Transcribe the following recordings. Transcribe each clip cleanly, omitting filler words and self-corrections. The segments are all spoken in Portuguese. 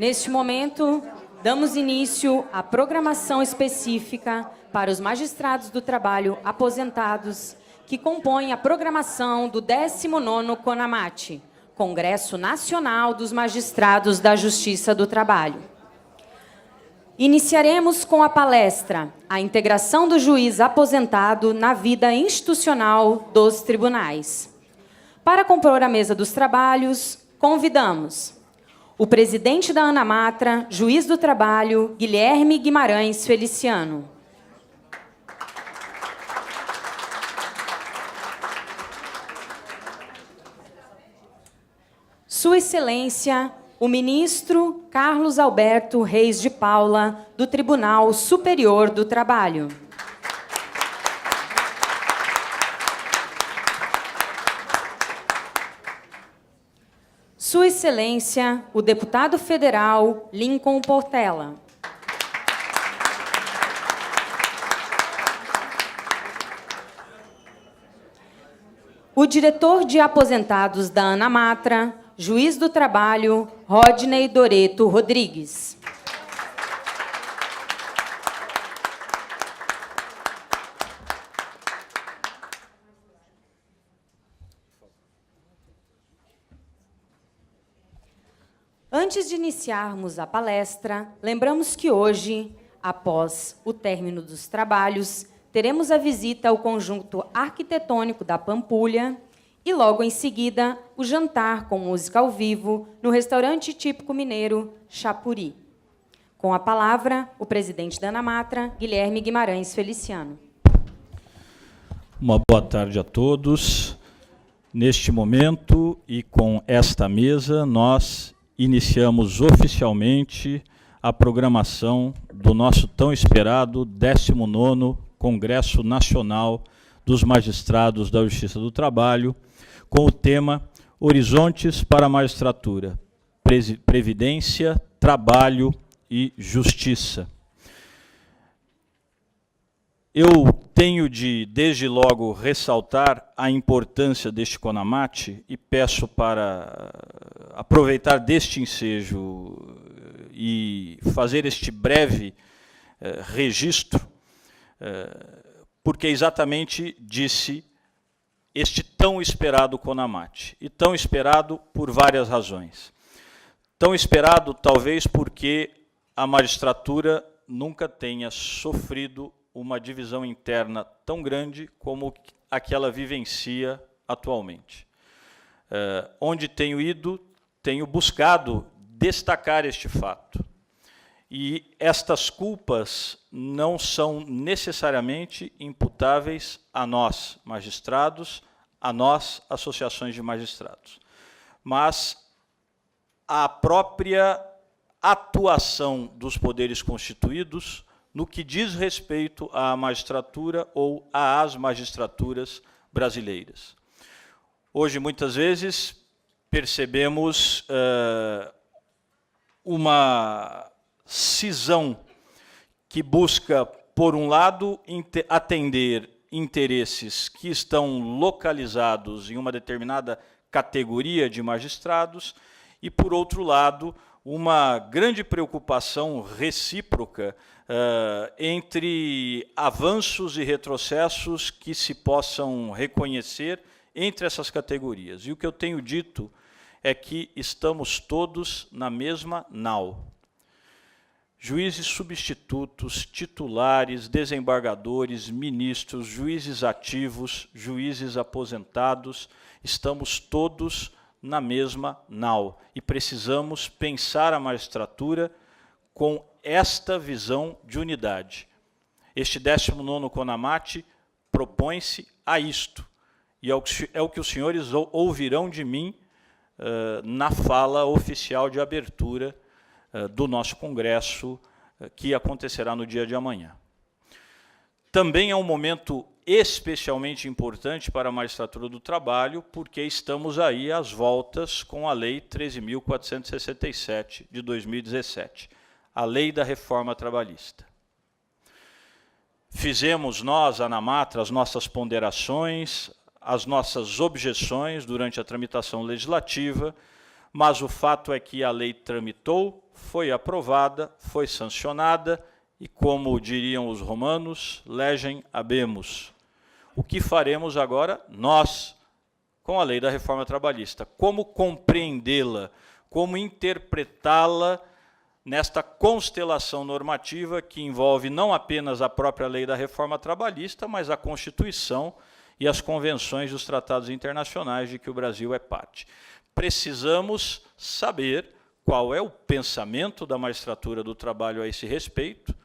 Neste momento, damos início à programação específica para os magistrados do trabalho aposentados, que compõem a programação do 19º CONAMAT, Congresso Nacional dos Magistrados da Justiça do Trabalho. Iniciaremos com a palestra A Integração do Juiz Aposentado na Vida Institucional dos Tribunais. Para compor a mesa dos trabalhos, convidamos o presidente da ANAMATRA, juiz do trabalho, Guilherme Guimarães Feliciano. Sua Excelência, o ministro Carlos Alberto Reis de Paula, do Tribunal Superior do Trabalho. Sua Excelência, o deputado federal Lincoln Portela. O diretor de aposentados da ANAMATRA, juiz do trabalho, Rodney Doreto Rodrigues. Antes de iniciarmos a palestra, lembramos que hoje, após o término dos trabalhos, teremos a visita ao conjunto arquitetônico da Pampulha e, logo em seguida, o jantar com música ao vivo no restaurante típico mineiro Chapuri. Com a palavra, o presidente da ANAMATRA, Guilherme Guimarães Feliciano. Uma boa tarde a todos. Neste momento e com esta mesa, nós iniciamos oficialmente a programação do nosso tão esperado 19º Congresso Nacional dos Magistrados da Justiça do Trabalho, com o tema Horizontes para a Magistratura, Previdência, Trabalho e Justiça. Eu tenho de, desde logo, ressaltar a importância deste CONAMAT e peço para aproveitar deste ensejo e fazer este breve registro, porque exatamente disse este tão esperado CONAMAT, e tão esperado por várias razões. Tão esperado, talvez, porque a magistratura nunca tenha sofrido uma divisão interna tão grande como a que ela vivencia atualmente. Onde tenho ido, tenho buscado destacar este fato. E estas culpas não são necessariamente imputáveis a nós, magistrados, a nós, associações de magistrados, mas à própria atuação dos poderes constituídos no que diz respeito à magistratura ou às magistraturas brasileiras. Hoje, muitas vezes, percebemos uma cisão que busca, por um lado, atender interesses que estão localizados em uma determinada categoria de magistrados e, por outro lado, uma grande preocupação recíproca entre avanços e retrocessos que se possam reconhecer entre essas categorias. E o que eu tenho dito é que estamos todos na mesma nau. Juízes substitutos, titulares, desembargadores, ministros, juízes ativos, juízes aposentados, estamos todos na mesma nau e precisamos pensar a magistratura com esta visão de unidade. Este 19º CONAMAT propõe-se a isto, e é o que os senhores ouvirão de mim na fala oficial de abertura do nosso congresso, que acontecerá no dia de amanhã. Também é um momento especialmente importante para a magistratura do trabalho, porque estamos aí às voltas com a Lei 13.467 de 2017, a Lei da Reforma Trabalhista. Fizemos nós, ANAMATRA, as nossas ponderações, as nossas objeções durante a tramitação legislativa, mas o fato é que a lei tramitou, foi aprovada, foi sancionada, e como diriam os romanos, legem habemus. O que faremos agora? Nós, com a lei da reforma trabalhista. Como compreendê-la, como interpretá-la nesta constelação normativa que envolve não apenas a própria lei da reforma trabalhista, mas a Constituição e as convenções dos tratados internacionais de que o Brasil é parte. Precisamos saber qual é o pensamento da magistratura do trabalho a esse respeito,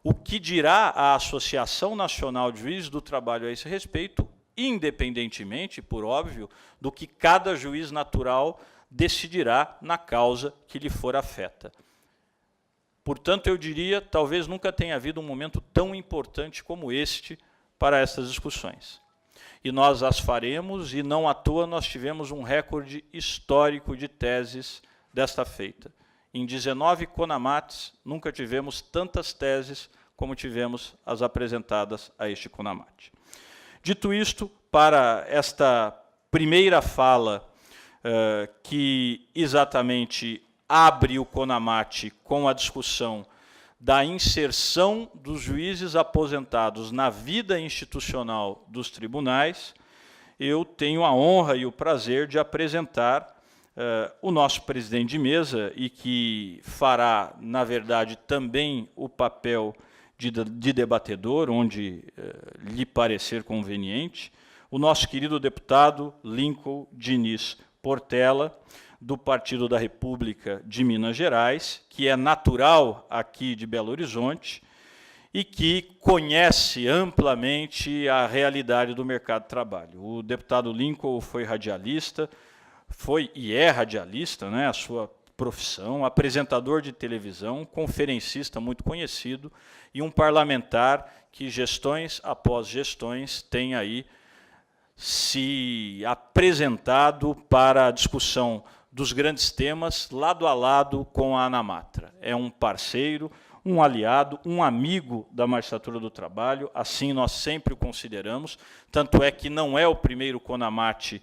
o que dirá a Associação Nacional de Juízes do Trabalho a esse respeito, independentemente, por óbvio, do que cada juiz natural decidirá na causa que lhe for afeta. Portanto, eu diria, talvez nunca tenha havido um momento tão importante como este para essas discussões. E nós as faremos, e não à toa nós tivemos um recorde histórico de teses desta feita. Em 19 CONAMATs, nunca tivemos tantas teses como tivemos as apresentadas a este CONAMAT. Dito isto, para esta primeira fala, que exatamente abre o CONAMAT com a discussão da inserção dos juízes aposentados na vida institucional dos tribunais, eu tenho a honra e o prazer de apresentar o nosso presidente de mesa, e que fará, na verdade, também o papel de debatedor, onde lhe parecer conveniente, o nosso querido deputado Lincoln Diniz Portela, do Partido da República de Minas Gerais, que é natural aqui de Belo Horizonte e que conhece amplamente a realidade do mercado de trabalho. O deputado Lincoln foi radialista, foi e é radialista, né, a sua profissão, apresentador de televisão, conferencista muito conhecido e um parlamentar que, gestões após gestões, tem aí se apresentado para a discussão dos grandes temas, lado a lado com a ANAMATRA. É um parceiro, um aliado, um amigo da magistratura do trabalho, assim nós sempre o consideramos, tanto é que não é o primeiro CONAMAT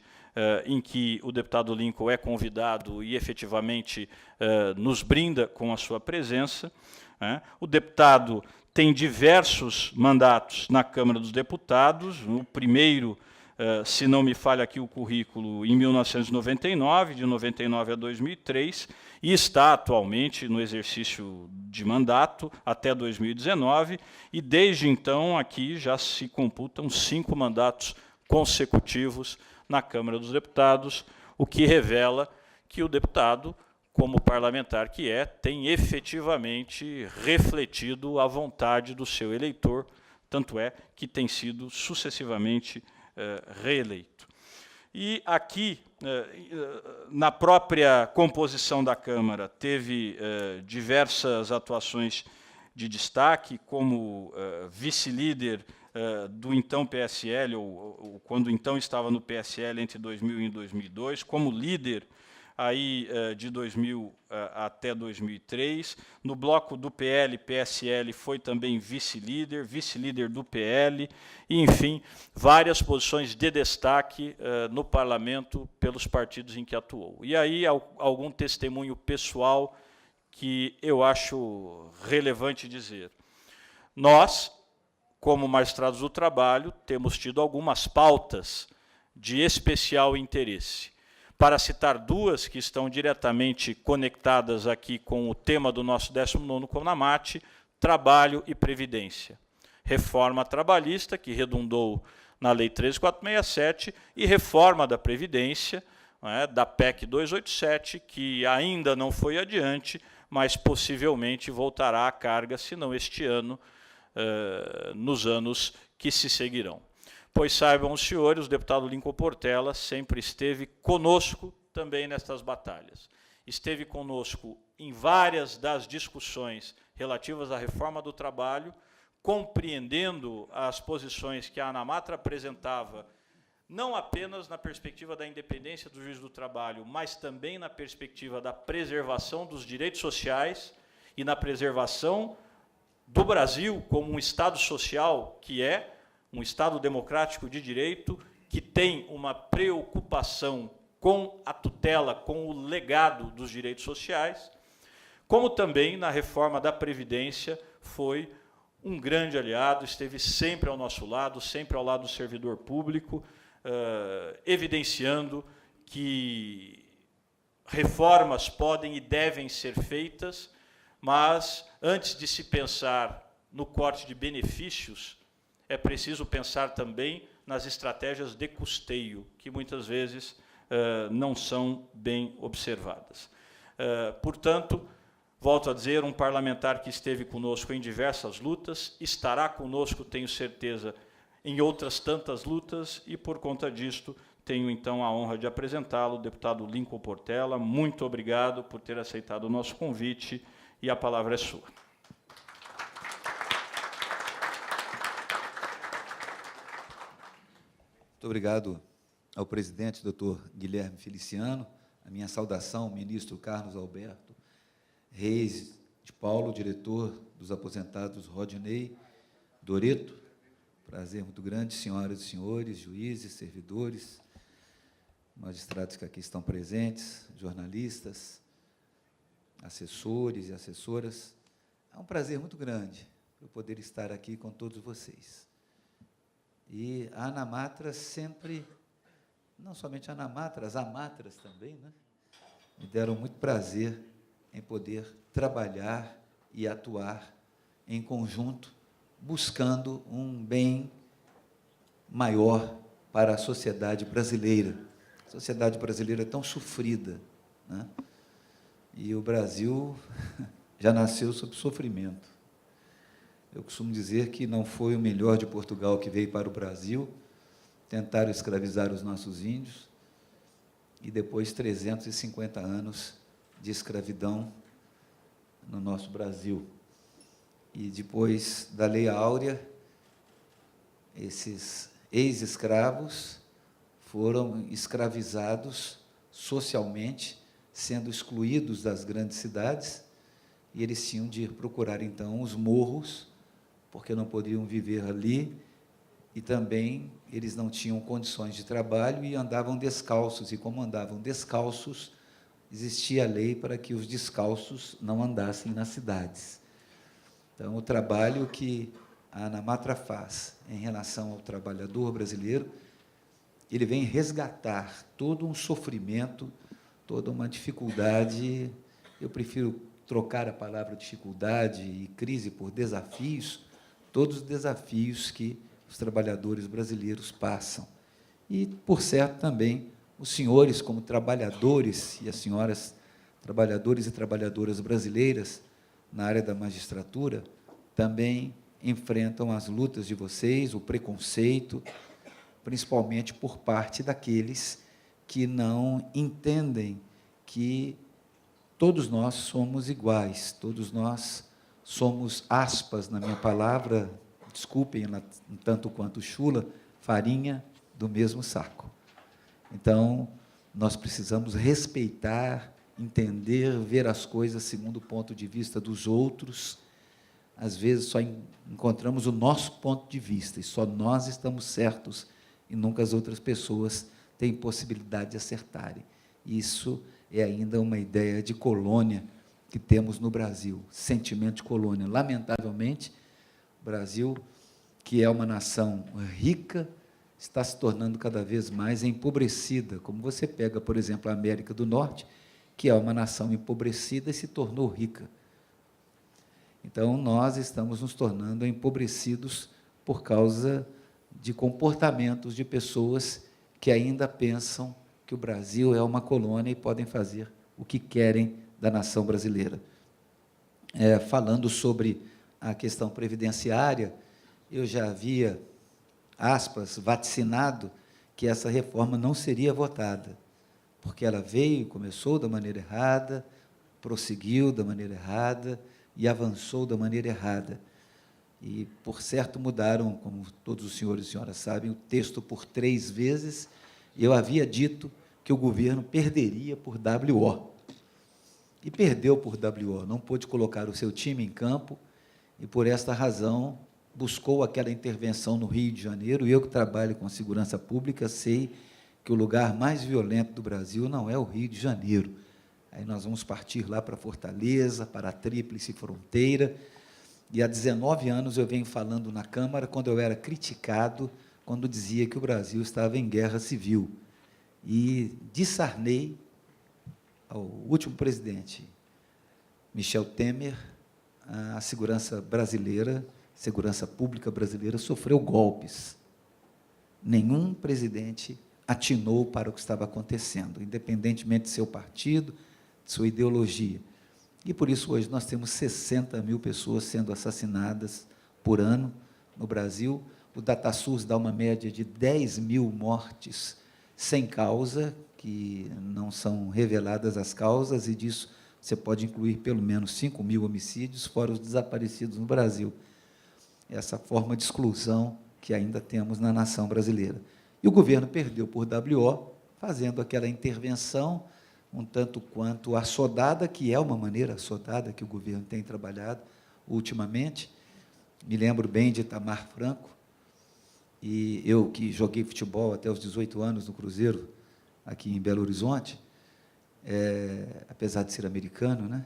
em que o deputado Lincoln é convidado e efetivamente nos brinda com a sua presença. O deputado tem diversos mandatos na Câmara dos Deputados, o primeiro, se não me falha aqui o currículo, em 1999, de 99 a 2003, e está atualmente no exercício de mandato até 2019, e desde então aqui já se computam 5 mandatos consecutivos na Câmara dos Deputados, o que revela que o deputado, como parlamentar que é, tem efetivamente refletido a vontade do seu eleitor, tanto é que tem sido sucessivamente reeleito. E aqui, na própria composição da Câmara, teve diversas atuações de destaque, como vice-líder do então PSL, ou quando então estava no PSL entre 2000 e 2002, como líder aí de 2000 até 2003. No bloco do PL, PSL foi também vice-líder do PL, e, enfim, várias posições de destaque no parlamento pelos partidos em que atuou. E aí algum testemunho pessoal que eu acho relevante dizer. Nós, como magistrados do trabalho, temos tido algumas pautas de especial interesse. Para citar 2 que estão diretamente conectadas aqui com o tema do nosso 19º CONAMAT, trabalho e previdência. Reforma trabalhista, que redundou na Lei 13.467, e reforma da Previdência, da PEC 287, que ainda não foi adiante, mas possivelmente voltará à carga, se não este ano, nos anos que se seguirão. Pois saibam os senhores, o deputado Lincoln Portela sempre esteve conosco também nestas batalhas. Esteve conosco em várias das discussões relativas à reforma do trabalho, compreendendo as posições que a ANAMATRA apresentava, não apenas na perspectiva da independência do juiz do trabalho, mas também na perspectiva da preservação dos direitos sociais e na preservação do Brasil como um Estado social que é, um Estado democrático de direito, que tem uma preocupação com a tutela, com o legado dos direitos sociais, como também na reforma da Previdência foi um grande aliado, esteve sempre ao nosso lado, sempre ao lado do servidor público, evidenciando que reformas podem e devem ser feitas, mas, antes de se pensar no corte de benefícios, é preciso pensar também nas estratégias de custeio, que muitas vezes não são bem observadas. Portanto, volto a dizer, um parlamentar que esteve conosco em diversas lutas, estará conosco, tenho certeza, em outras tantas lutas, e, por conta disto, tenho, então, a honra de apresentá-lo, o deputado Lincoln Portela. Muito obrigado por ter aceitado o nosso convite, e a palavra é sua. Muito obrigado ao presidente, doutor Guilherme Feliciano. A minha saudação ao ministro Carlos Alberto Reis de Paulo, diretor dos aposentados Rodinei Doreto. Prazer muito grande, senhoras e senhores, juízes, servidores, magistrados que aqui estão presentes, jornalistas, assessores e assessoras. É um prazer muito grande eu poder estar aqui com todos vocês. E a Anamatra sempre, não somente a Anamatra, as Amatras também, né, me deram muito prazer em poder trabalhar e atuar em conjunto, buscando um bem maior para a sociedade brasileira. A sociedade brasileira é tão sofrida, né? E o Brasil já nasceu sob sofrimento. Eu costumo dizer que não foi o melhor de Portugal que veio para o Brasil, tentaram escravizar os nossos índios, e depois 350 anos de escravidão no nosso Brasil. E depois da Lei Áurea, esses ex-escravos foram escravizados socialmente, sendo excluídos das grandes cidades, e eles tinham de procurar, então, os morros, porque não podiam viver ali, e também eles não tinham condições de trabalho e andavam descalços, e como andavam descalços, existia a lei para que os descalços não andassem nas cidades. Então, o trabalho que a Anamatra faz em relação ao trabalhador brasileiro, ele vem resgatar todo um sofrimento, toda uma dificuldade. Eu prefiro trocar a palavra dificuldade e crise por desafios, todos os desafios que os trabalhadores brasileiros passam. E, por certo, também os senhores, como trabalhadores, e as senhoras, trabalhadores e trabalhadoras brasileiras, na área da magistratura, também enfrentam as lutas de vocês, o preconceito, principalmente por parte daqueles que não entendem que todos nós somos iguais, todos nós somos, aspas na minha palavra, desculpem, um tanto quanto chula, farinha do mesmo saco. Então, nós precisamos respeitar, entender, ver as coisas segundo o ponto de vista dos outros. Às vezes, só encontramos o nosso ponto de vista, e só nós estamos certos, e nunca as outras pessoas têm possibilidade de acertarem. Isso é ainda uma ideia de colônia que temos no Brasil, sentimento de colônia. Lamentavelmente, o Brasil, que é uma nação rica, está se tornando cada vez mais empobrecida. Como você pega, por exemplo, a América do Norte, que é uma nação empobrecida e se tornou rica. Então, nós estamos nos tornando empobrecidos por causa de comportamentos de pessoas que ainda pensam que o Brasil é uma colônia e podem fazer o que querem da nação brasileira. Falando sobre a questão previdenciária, eu já havia, aspas, vaticinado que essa reforma não seria votada, porque ela veio, começou da maneira errada, prosseguiu da maneira errada e avançou da maneira errada. E, por certo, mudaram, como todos os senhores e senhoras sabem, o texto por 3 vezes. Eu havia dito que o governo perderia por WO. E perdeu por WO, não pôde colocar o seu time em campo, e, por esta razão, buscou aquela intervenção no Rio de Janeiro. E eu, que trabalho com segurança pública, sei que o lugar mais violento do Brasil não é o Rio de Janeiro, Aí nós vamos partir lá para Fortaleza, para a Tríplice Fronteira, e há 19 anos eu venho falando na Câmara, quando eu era criticado, quando dizia que o Brasil estava em guerra civil. E de Sarney ao último presidente, Michel Temer, a segurança brasileira, segurança pública brasileira, sofreu golpes. Nenhum presidente atinou para o que estava acontecendo, independentemente de seu partido, de sua ideologia. E, por isso, hoje, nós temos 60 mil pessoas sendo assassinadas por ano no Brasil. O DataSUS dá uma média de 10 mil mortes sem causa, que não são reveladas as causas, e disso você pode incluir pelo menos 5 mil homicídios, fora os desaparecidos no Brasil. Essa forma de exclusão que ainda temos na nação brasileira. E o governo perdeu por WO, fazendo aquela intervenção um tanto quanto assodada, que é uma maneira assodada que o governo tem trabalhado ultimamente. Me lembro bem de Itamar Franco, e eu que joguei futebol até os 18 anos no Cruzeiro, aqui em Belo Horizonte, apesar de ser americano, né?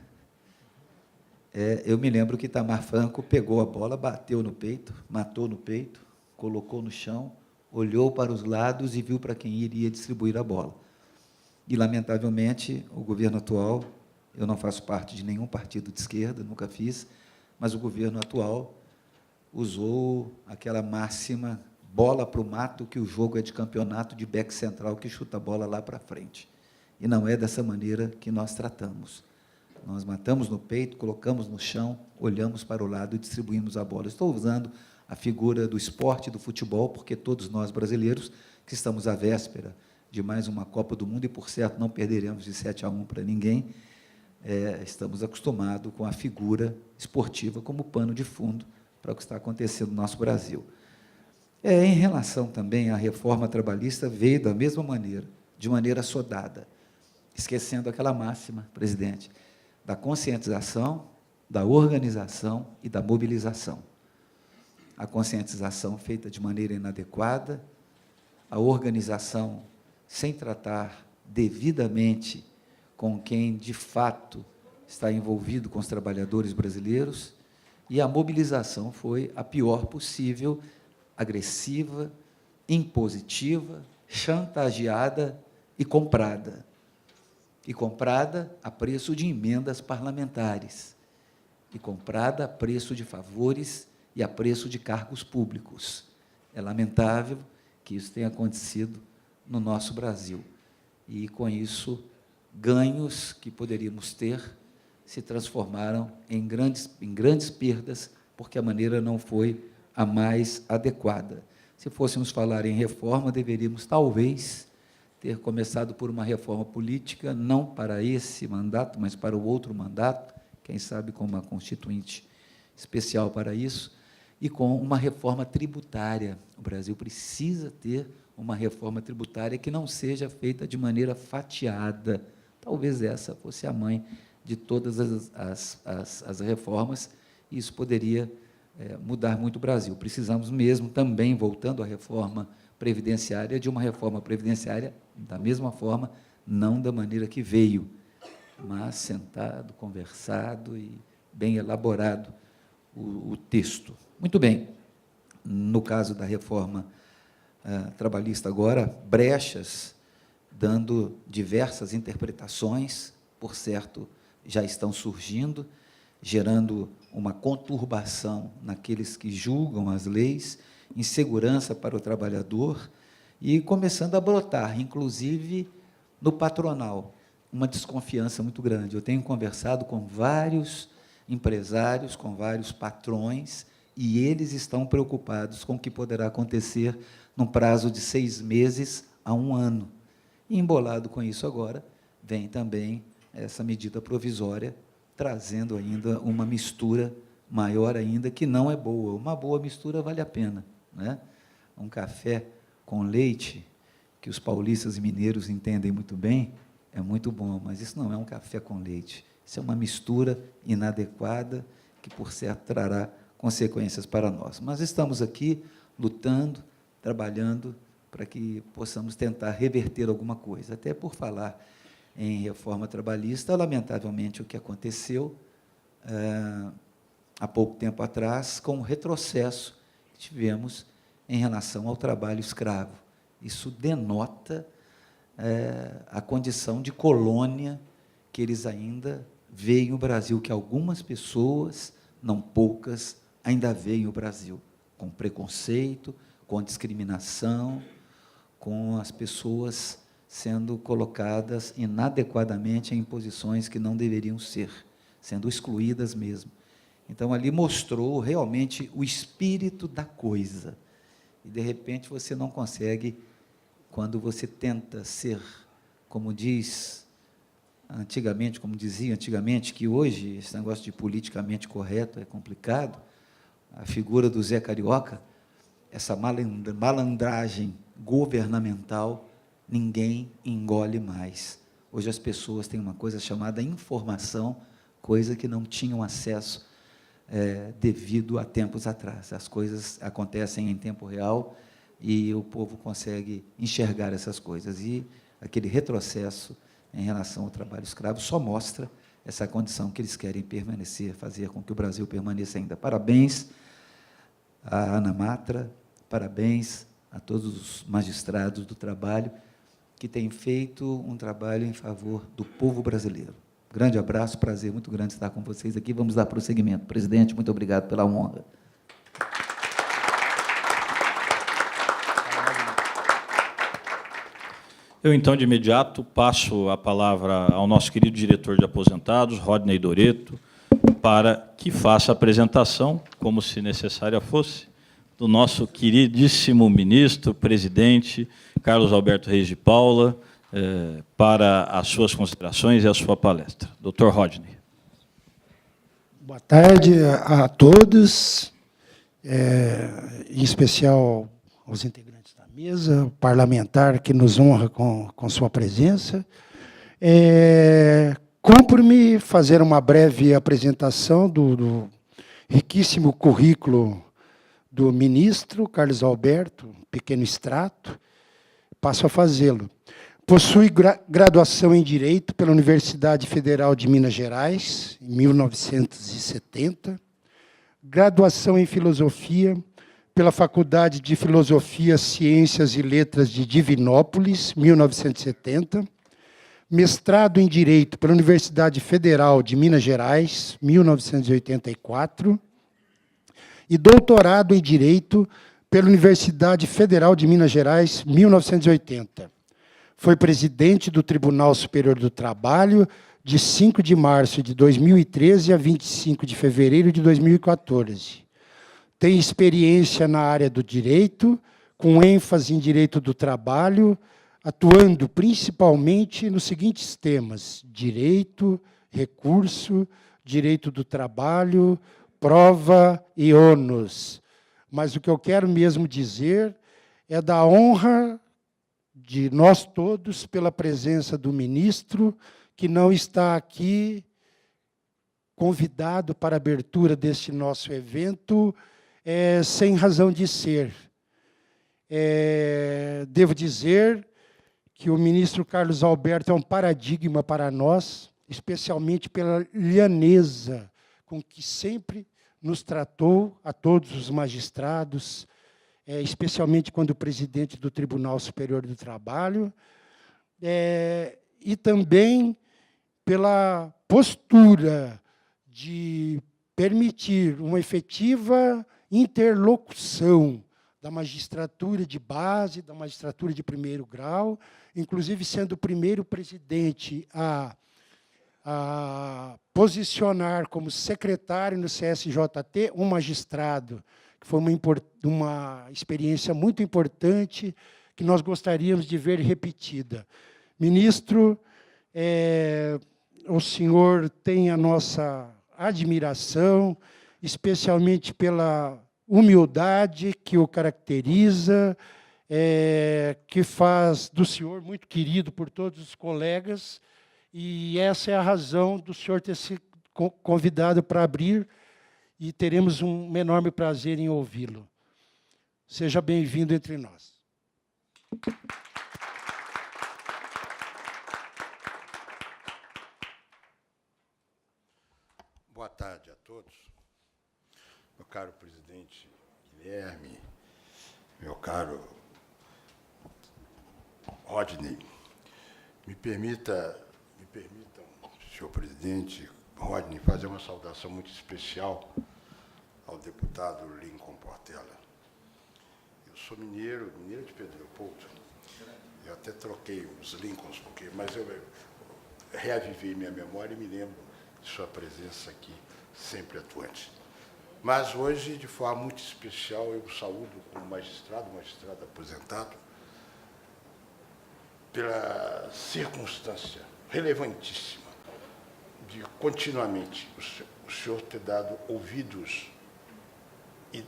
Eu me lembro que Itamar Franco pegou a bola, bateu no peito, matou no peito, colocou no chão, olhou para os lados e viu para quem iria distribuir a bola. E, lamentavelmente, o governo atual, eu não faço parte de nenhum partido de esquerda, nunca fiz, mas o governo atual usou aquela máxima, bola para o mato, que o jogo é de campeonato de back central, que chuta a bola lá para frente. E não é dessa maneira que nós tratamos. Nós matamos no peito, colocamos no chão, olhamos para o lado e distribuímos a bola. Estou usando a figura do esporte, do futebol, porque todos nós brasileiros, que estamos à véspera de mais uma Copa do Mundo, e, por certo, não perderemos de 7-1 para ninguém, estamos acostumados com a figura esportiva como pano de fundo para o que está acontecendo no nosso Brasil. Em relação também à reforma trabalhista, veio da mesma maneira, de maneira assodada, esquecendo aquela máxima, presidente, da conscientização, da organização e da mobilização. A conscientização feita de maneira inadequada, a organização sem tratar devidamente com quem, de fato, está envolvido com os trabalhadores brasileiros, e a mobilização foi a pior possível, agressiva, impositiva, chantageada e comprada. E comprada a preço de emendas parlamentares, e comprada a preço de favores e a preço de cargos públicos. É lamentável que isso tenha acontecido no nosso Brasil. E, com isso, ganhos que poderíamos ter se transformaram em grandes perdas, porque a maneira não foi a mais adequada. Se fôssemos falar em reforma, deveríamos, talvez, ter começado por uma reforma política, não para esse mandato, mas para o outro mandato, quem sabe com uma constituinte especial para isso, e com uma reforma tributária. O Brasil precisa ter uma reforma tributária que não seja feita de maneira fatiada. Talvez essa fosse a mãe de todas as reformas, e isso poderia mudar muito o Brasil. Precisamos mesmo também, voltando à reforma previdenciária, de uma reforma previdenciária da mesma forma, não da maneira que veio, mas sentado, conversado e bem elaborado o texto. Muito bem. No caso da reforma trabalhista agora, brechas, dando diversas interpretações, por certo, já estão surgindo, gerando uma conturbação naqueles que julgam as leis, insegurança para o trabalhador, e começando a brotar, inclusive no patronal, uma desconfiança muito grande. Eu tenho conversado com vários empresários, com vários patrões, e eles estão preocupados com o que poderá acontecer num prazo de 6 meses a 1 ano. E, embolado com isso agora, vem também essa medida provisória, trazendo ainda uma mistura maior ainda, que não é boa. Uma boa mistura vale a pena, né? Um café com leite, que os paulistas e mineiros entendem muito bem, é muito bom, mas isso não é um café com leite. Isso é uma mistura inadequada, que, por certo, trará consequências para nós. Mas estamos aqui lutando, trabalhando, para que possamos tentar reverter alguma coisa. Até por falar em reforma trabalhista. Lamentavelmente, o que aconteceu há pouco tempo atrás, com o retrocesso que tivemos em relação ao trabalho escravo. Isso denota a condição de colônia que eles ainda veem no Brasil, que algumas pessoas, não poucas, ainda veem o Brasil, com preconceito, com discriminação, com as pessoas sendo colocadas inadequadamente em posições que não deveriam ser, sendo excluídas mesmo. Então, ali mostrou realmente o espírito da coisa. E, de repente, você não consegue, quando você tenta ser, como diz antigamente, como dizia antigamente, que hoje esse negócio de politicamente correto é complicado, a figura do Zé Carioca, essa malandragem governamental, ninguém engole mais. Hoje as pessoas têm uma coisa chamada informação, coisa que não tinham acesso devido a tempos atrás. As coisas acontecem em tempo real e o povo consegue enxergar essas coisas. E aquele retrocesso em relação ao trabalho escravo só mostra essa condição que eles querem permanecer, fazer com que o Brasil permaneça ainda. Parabéns à Ana Matra, parabéns a todos os magistrados do trabalho que têm feito um trabalho em favor do povo brasileiro. Grande abraço, prazer muito grande estar com vocês aqui. Vamos dar prosseguimento. Presidente, muito obrigado pela honra. Eu, então, de imediato, passo a palavra ao nosso querido diretor de aposentados, Rodney Doreto, para que faça a apresentação, como se necessária fosse, do nosso queridíssimo ministro, presidente, Carlos Alberto Reis de Paula, para as suas considerações e a sua palestra. Dr. Rodney. Boa tarde a todos, em especial aos integrantes da mesa, o parlamentar que nos honra com sua presença. Cumpre-me fazer uma breve apresentação do riquíssimo currículo do ministro Carlos Alberto, um pequeno extrato, passo a fazê-lo. Possui graduação em Direito pela Universidade Federal de Minas Gerais, em 1970, graduação em Filosofia pela Faculdade de Filosofia, Ciências e Letras de Divinópolis, 1970, mestrado em Direito pela Universidade Federal de Minas Gerais, 1984, e doutorado em Direito pela Universidade Federal de Minas Gerais, 1980. Foi presidente do Tribunal Superior do Trabalho de 5 de março de 2013 a 25 de fevereiro de 2014. Tem experiência na área do direito, com ênfase em direito do trabalho, atuando principalmente nos seguintes temas: direito, recurso, direito do trabalho, prova e ônus. Mas o que eu quero mesmo dizer é da honra de nós todos pela presença do ministro, que não está aqui convidado para a abertura deste nosso evento, sem razão de ser. Devo dizer que o ministro Carlos Alberto é um paradigma para nós, especialmente pela lhaneza com que sempre nos tratou, a todos os magistrados, especialmente quando o presidente do Tribunal Superior do Trabalho, e também pela postura de permitir uma efetiva interlocução da magistratura de base, da magistratura de primeiro grau, inclusive sendo o primeiro presidente a posicionar como secretário no CSJT um magistrado, que foi uma experiência muito importante, que nós gostaríamos de ver repetida. Ministro, o senhor tem a nossa admiração, especialmente pela humildade que o caracteriza, que faz do senhor muito querido por todos os colegas, e essa é a razão do senhor ter sido convidado para abrir, e teremos um enorme prazer em ouvi-lo. Seja bem-vindo entre nós. todos. Meu caro presidente Guilherme, meu caro Rodney, me permitam, senhor presidente Rodney, fazer uma saudação muito especial ao deputado Lincoln Portela. Eu sou mineiro de Pedro Leopoldo. Eu até troquei os Lincolns, mas eu reavivei minha memória e me lembro de sua presença aqui, sempre atuante. Mas hoje, de forma muito especial, eu saúdo como magistrado aposentado, pela circunstância relevantíssima de continuamente o senhor ter dado ouvidos e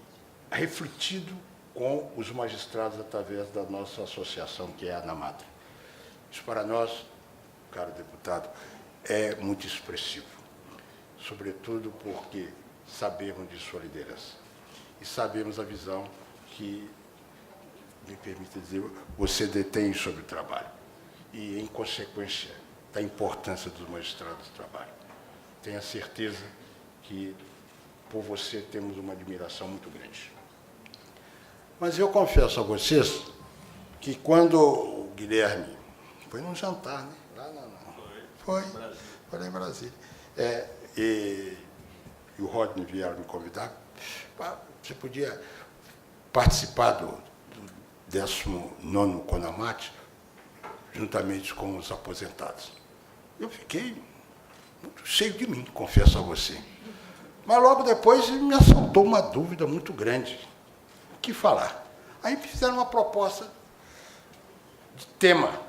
refletido com os magistrados através da nossa associação, que é a ANAMADRE. Isso para nós, caro deputado, é muito expressivo, sobretudo porque sabemos de sua liderança e sabemos a visão que, me permita dizer, você detém sobre o trabalho e, em consequência, da importância dos magistrados do trabalho. Tenho a certeza que, por você, temos uma admiração muito grande. Mas eu confesso a vocês que quando o Guilherme foi num jantar, né? Foi lá em Brasília. E o Rodney vieram me convidar. Você podia participar do 19º CONAMAT, juntamente com os aposentados. Eu fiquei muito cheio de mim, confesso a você. Mas logo depois me assaltou uma dúvida muito grande. O que falar? Aí me fizeram uma proposta de tema: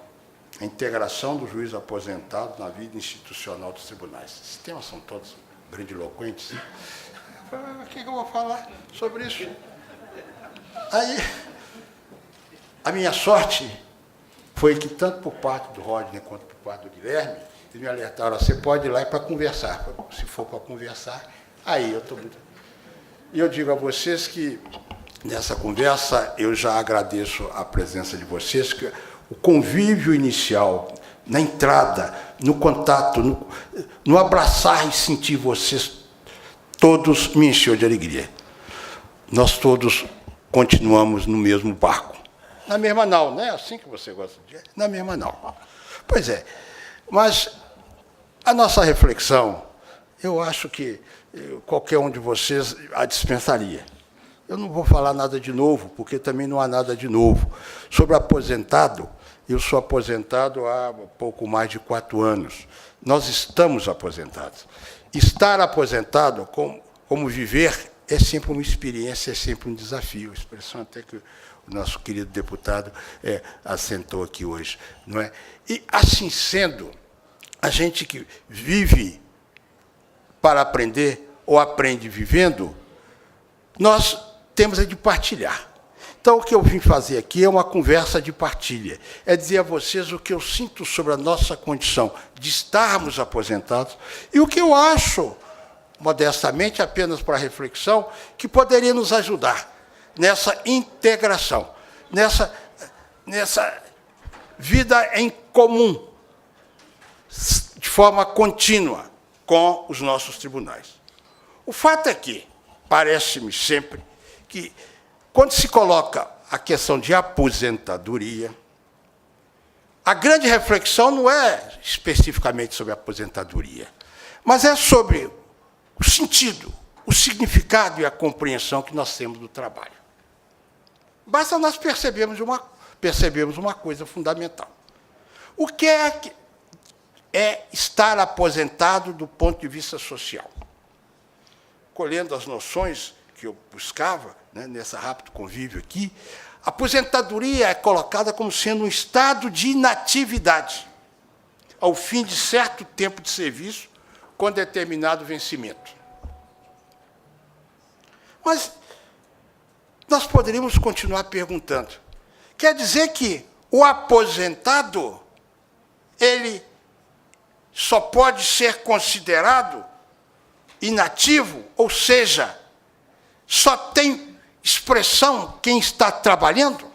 a integração do juiz aposentado na vida institucional dos tribunais. Esses temas são todos grandiloquentes. O que eu vou falar sobre isso? Aí, a minha sorte foi que, tanto por parte do Rodney quanto por parte do Guilherme, eles me alertaram: você pode ir lá para conversar. Se for para conversar, aí eu estou muito... E eu digo a vocês que, nessa conversa, eu já agradeço a presença de vocês, que o convívio inicial, na entrada, no contato, no abraçar e sentir vocês todos, me encheu de alegria. Nós todos continuamos no mesmo barco. Na mesma nau, não é assim que você gosta de dizer? Na mesma nau. Pois é. Mas a nossa reflexão, eu acho que qualquer um de vocês a dispensaria. Eu não vou falar nada de novo, porque também não há nada de novo. Sobre aposentado, eu sou aposentado há pouco mais de 4 anos. Nós estamos aposentados. Estar aposentado, como viver, é sempre uma experiência, é sempre um desafio. A expressão até que o nosso querido deputado assentou aqui hoje, não é? E, assim sendo, a gente que vive para aprender ou aprende vivendo, nós temos de partilhar. Então, o que eu vim fazer aqui é uma conversa de partilha. É dizer a vocês o que eu sinto sobre a nossa condição de estarmos aposentados e o que eu acho, modestamente, apenas para reflexão, que poderia nos ajudar nessa integração, nessa vida em comum, de forma contínua, com os nossos tribunais. O fato é que, parece-me sempre, que, quando se coloca a questão de aposentadoria, a grande reflexão não é especificamente sobre a aposentadoria, mas é sobre o sentido, o significado e a compreensão que nós temos do trabalho. Basta nós percebermos uma coisa fundamental. O que é estar aposentado do ponto de vista social? Colhendo as noções que eu buscava, né, nesse rápido convívio aqui, a aposentadoria é colocada como sendo um estado de inatividade, ao fim de certo tempo de serviço, com determinado vencimento. Mas nós poderíamos continuar perguntando. Quer dizer que o aposentado, ele só pode ser considerado inativo, ou seja, só tem expressão quem está trabalhando?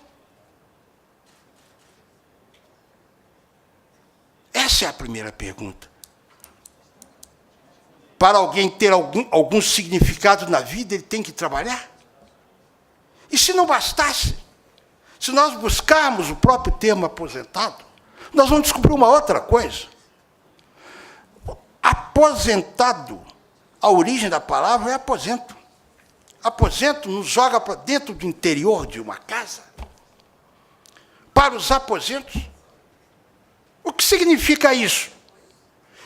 Essa é a primeira pergunta. para alguém ter algum significado na vida, ele tem que trabalhar? E se não bastasse, se nós buscarmos o próprio termo aposentado, nós vamos descobrir uma outra coisa. Aposentado, a origem da palavra é aposento. Aposento nos joga para dentro do interior de uma casa, para os aposentos. O que significa isso?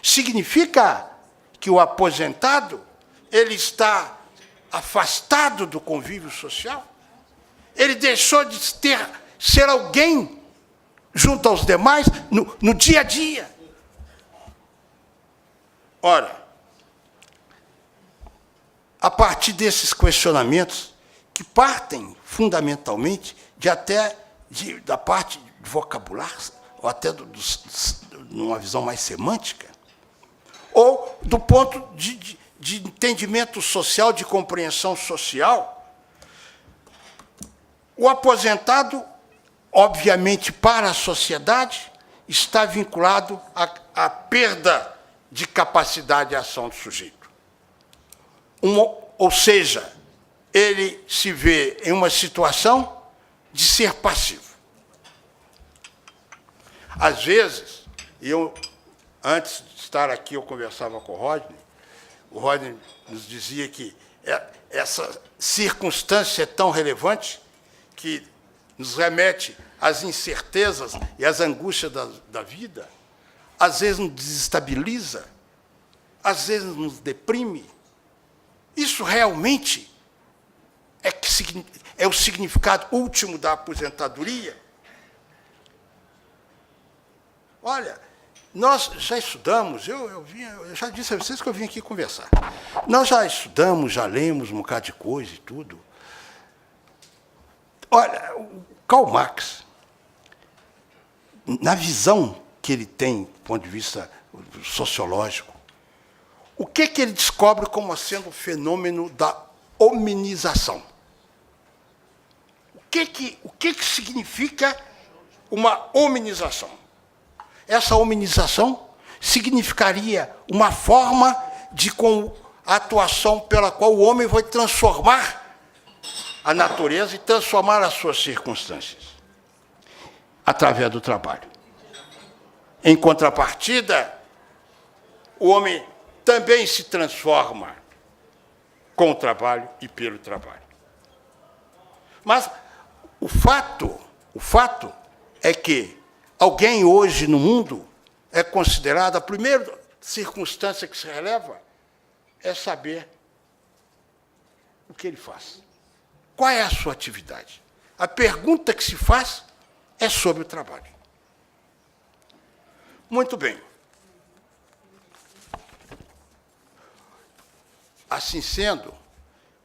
Significa que o aposentado ele está afastado do convívio social? Ele deixou de ser alguém junto aos demais no dia a dia? Ora, a partir desses questionamentos, que partem fundamentalmente da parte de vocabulário, ou até numa visão mais semântica, ou do ponto de entendimento social, de compreensão social, o aposentado, obviamente, para a sociedade, está vinculado à perda de capacidade de ação do sujeito. Ou seja, ele se vê em uma situação de ser passivo. Às vezes, antes de estar aqui, eu conversava com o Rodney nos dizia que essa circunstância é tão relevante que nos remete às incertezas e às angústias da vida, às vezes nos desestabiliza, às vezes nos deprime. Isso realmente é o significado último da aposentadoria? Olha, nós já estudamos, eu já disse a vocês que eu vim aqui conversar. Nós já estudamos, já lemos um bocado de coisa e tudo. Olha, o Karl Marx, na visão que ele tem, do ponto de vista sociológico, o que ele descobre como sendo o fenômeno da hominização? O que significa uma hominização? Essa hominização significaria uma forma de a atuação pela qual o homem vai transformar a natureza e transformar as suas circunstâncias através do trabalho. Em contrapartida, o homem também se transforma com o trabalho e pelo trabalho. Mas o fato é que alguém hoje no mundo é considerado, a primeira circunstância que se releva é saber o que ele faz. Qual é a sua atividade? A pergunta que se faz é sobre o trabalho. Muito bem. Assim sendo,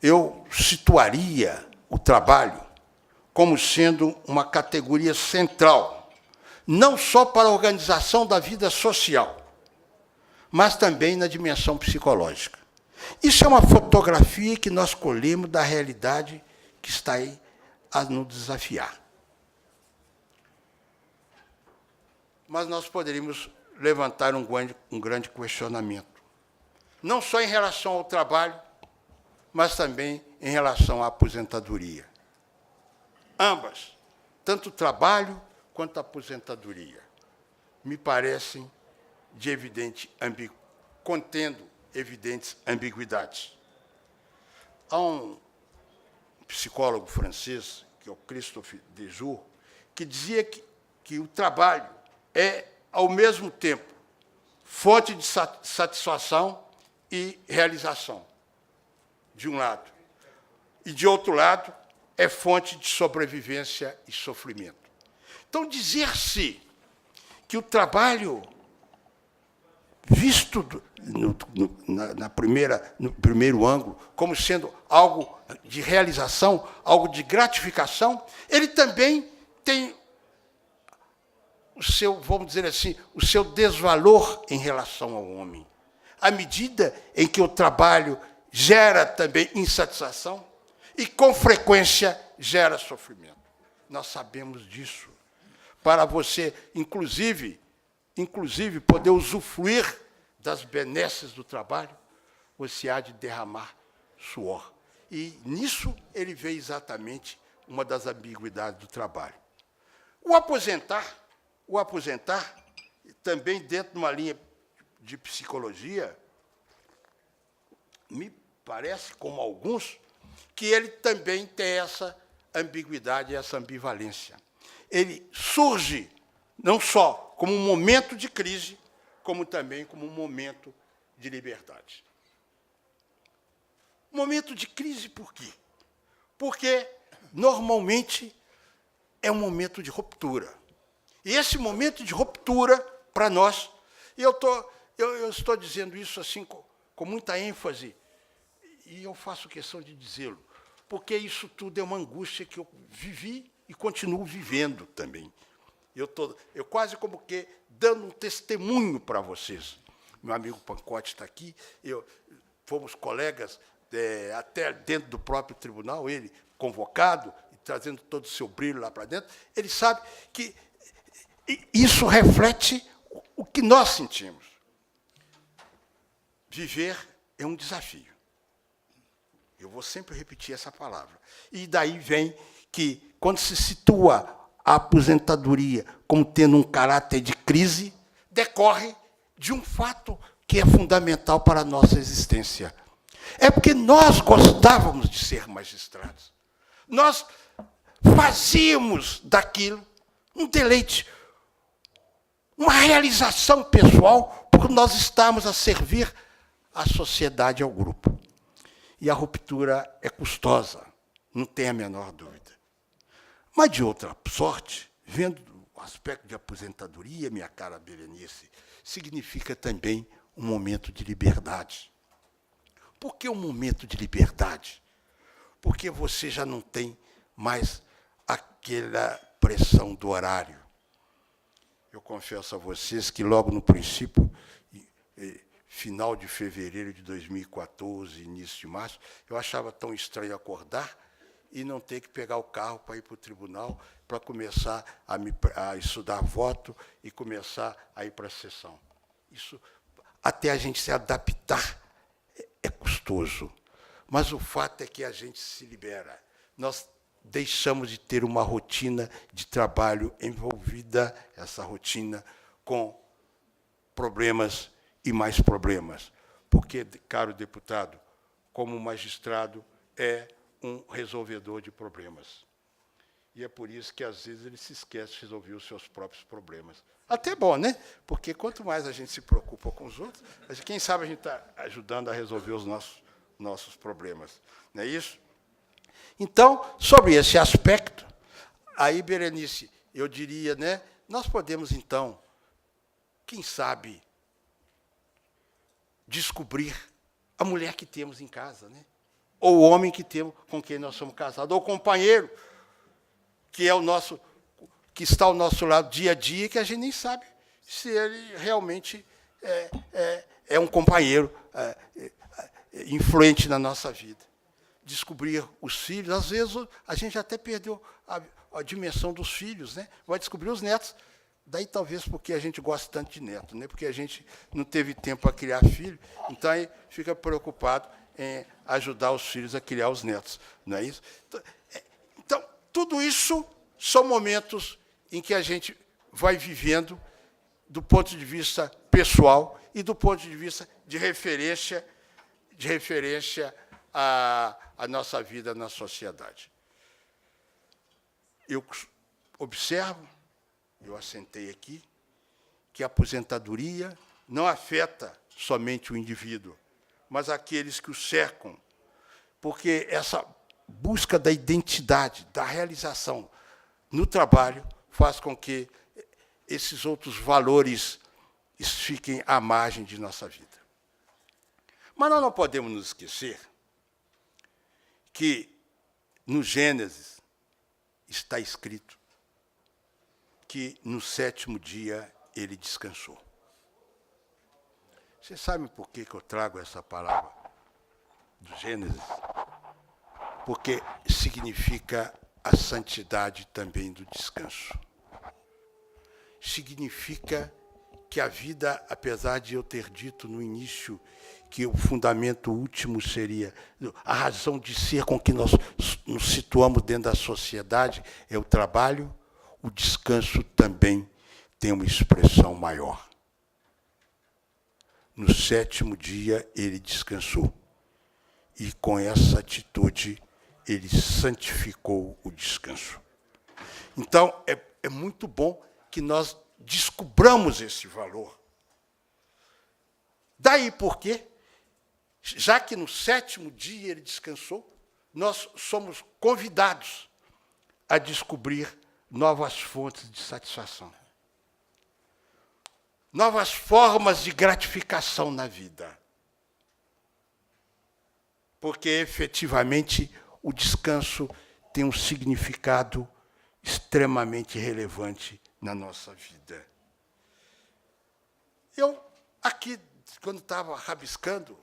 eu situaria o trabalho como sendo uma categoria central, não só para a organização da vida social, mas também na dimensão psicológica. Isso é uma fotografia que nós colhemos da realidade que está aí a nos desafiar. Mas nós poderíamos levantar um grande questionamento, não só em relação ao trabalho, mas também em relação à aposentadoria. Ambas, tanto o trabalho quanto a aposentadoria, me parecem contendo evidentes ambiguidades. Há um psicólogo francês, que é o Christophe Dejoux, que dizia que o trabalho é, ao mesmo tempo, fonte de satisfação e realização, de um lado. E, de outro lado, é fonte de sobrevivência e sofrimento. Então, dizer-se que o trabalho, visto no primeiro ângulo, como sendo algo de realização, algo de gratificação, ele também tem o seu, vamos dizer assim, o seu desvalor em relação ao homem. À medida em que o trabalho gera também insatisfação e, com frequência, gera sofrimento. Nós sabemos disso. Para você, inclusive poder usufruir das benesses do trabalho, você há de derramar suor. E nisso ele vê exatamente uma das ambiguidades do trabalho. O aposentar, também dentro de uma linha de psicologia, me parece, como alguns, que ele também tem essa ambiguidade, essa ambivalência. Ele surge não só como um momento de crise, como também como um momento de liberdade. Momento de crise por quê? Porque, normalmente, é um momento de ruptura. E esse momento de ruptura, para nós, e eu estou dizendo isso assim com muita ênfase, e eu faço questão de dizê-lo, porque isso tudo é uma angústia que eu vivi e continuo vivendo também. Eu quase como que dando um testemunho para vocês. Meu amigo Pancotti está aqui, fomos colegas até dentro do próprio tribunal, ele convocado, e trazendo todo o seu brilho lá para dentro, ele sabe que isso reflete o que nós sentimos. Viver é um desafio. Eu vou sempre repetir essa palavra. E daí vem que, quando se situa a aposentadoria como tendo um caráter de crise, decorre de um fato que é fundamental para a nossa existência. É porque nós gostávamos de ser magistrados. Nós fazíamos daquilo um deleite, uma realização pessoal, porque nós estávamos a servir a sociedade e ao grupo. E a ruptura é custosa, não tem a menor dúvida. Mas, de outra sorte, vendo o aspecto de aposentadoria, minha cara Berenice, significa também um momento de liberdade. Por que um momento de liberdade? Porque você já não tem mais aquela pressão do horário. Eu confesso a vocês que, logo no princípio, final de fevereiro de 2014, início de março, eu achava tão estranho acordar e não ter que pegar o carro para ir para o tribunal, para começar a estudar voto e começar a ir para a sessão. Isso, até a gente se adaptar, é custoso. Mas o fato é que a gente se libera. Nós deixamos de ter uma rotina de trabalho envolvida, essa rotina, com problemas e mais problemas. Porque, caro deputado, como magistrado, é um resolvedor de problemas. E é por isso que, às vezes, ele se esquece de resolver os seus próprios problemas. Até bom, né? Porque quanto mais a gente se preocupa com os outros, quem sabe a gente está ajudando a resolver os nossos problemas. Não é isso? Então, sobre esse aspecto, aí, Berenice, eu diria, né, nós podemos, então, quem sabe, descobrir a mulher que temos em casa, né? Ou o homem que temos, com quem nós somos casados, ou o companheiro que está ao nosso lado dia a dia, que a gente nem sabe se ele realmente é um companheiro influente na nossa vida. Descobrir os filhos, às vezes a gente até perdeu a dimensão dos filhos, né? Vai descobrir os netos. Daí, talvez, porque a gente gosta tanto de neto, né? Porque a gente não teve tempo para criar filho, então aí fica preocupado em ajudar os filhos a criar os netos, não é isso? Então, tudo isso são momentos em que a gente vai vivendo do ponto de vista pessoal e do ponto de vista de referência à nossa vida na sociedade. Eu observo, eu assentei aqui, que a aposentadoria não afeta somente o indivíduo, mas aqueles que o cercam, porque essa busca da identidade, da realização no trabalho, faz com que esses outros valores fiquem à margem de nossa vida. Mas nós não podemos nos esquecer que, no Gênesis, está escrito que, no 7º dia, ele descansou. Vocês sabem por que eu trago essa palavra do Gênesis? Porque significa a santidade também do descanso. Significa que a vida, apesar de eu ter dito no início que o fundamento último seria a razão de ser com que nós nos situamos dentro da sociedade é o trabalho, o descanso também tem uma expressão maior. No 7º dia, ele descansou. E, com essa atitude, ele santificou o descanso. Então, é muito bom que nós descubramos esse valor. Daí porque, já que no 7º dia ele descansou, nós somos convidados a descobrir novas fontes de satisfação. Novas formas de gratificação na vida. Porque, efetivamente, o descanso tem um significado extremamente relevante na nossa vida. Eu, aqui, quando estava rabiscando,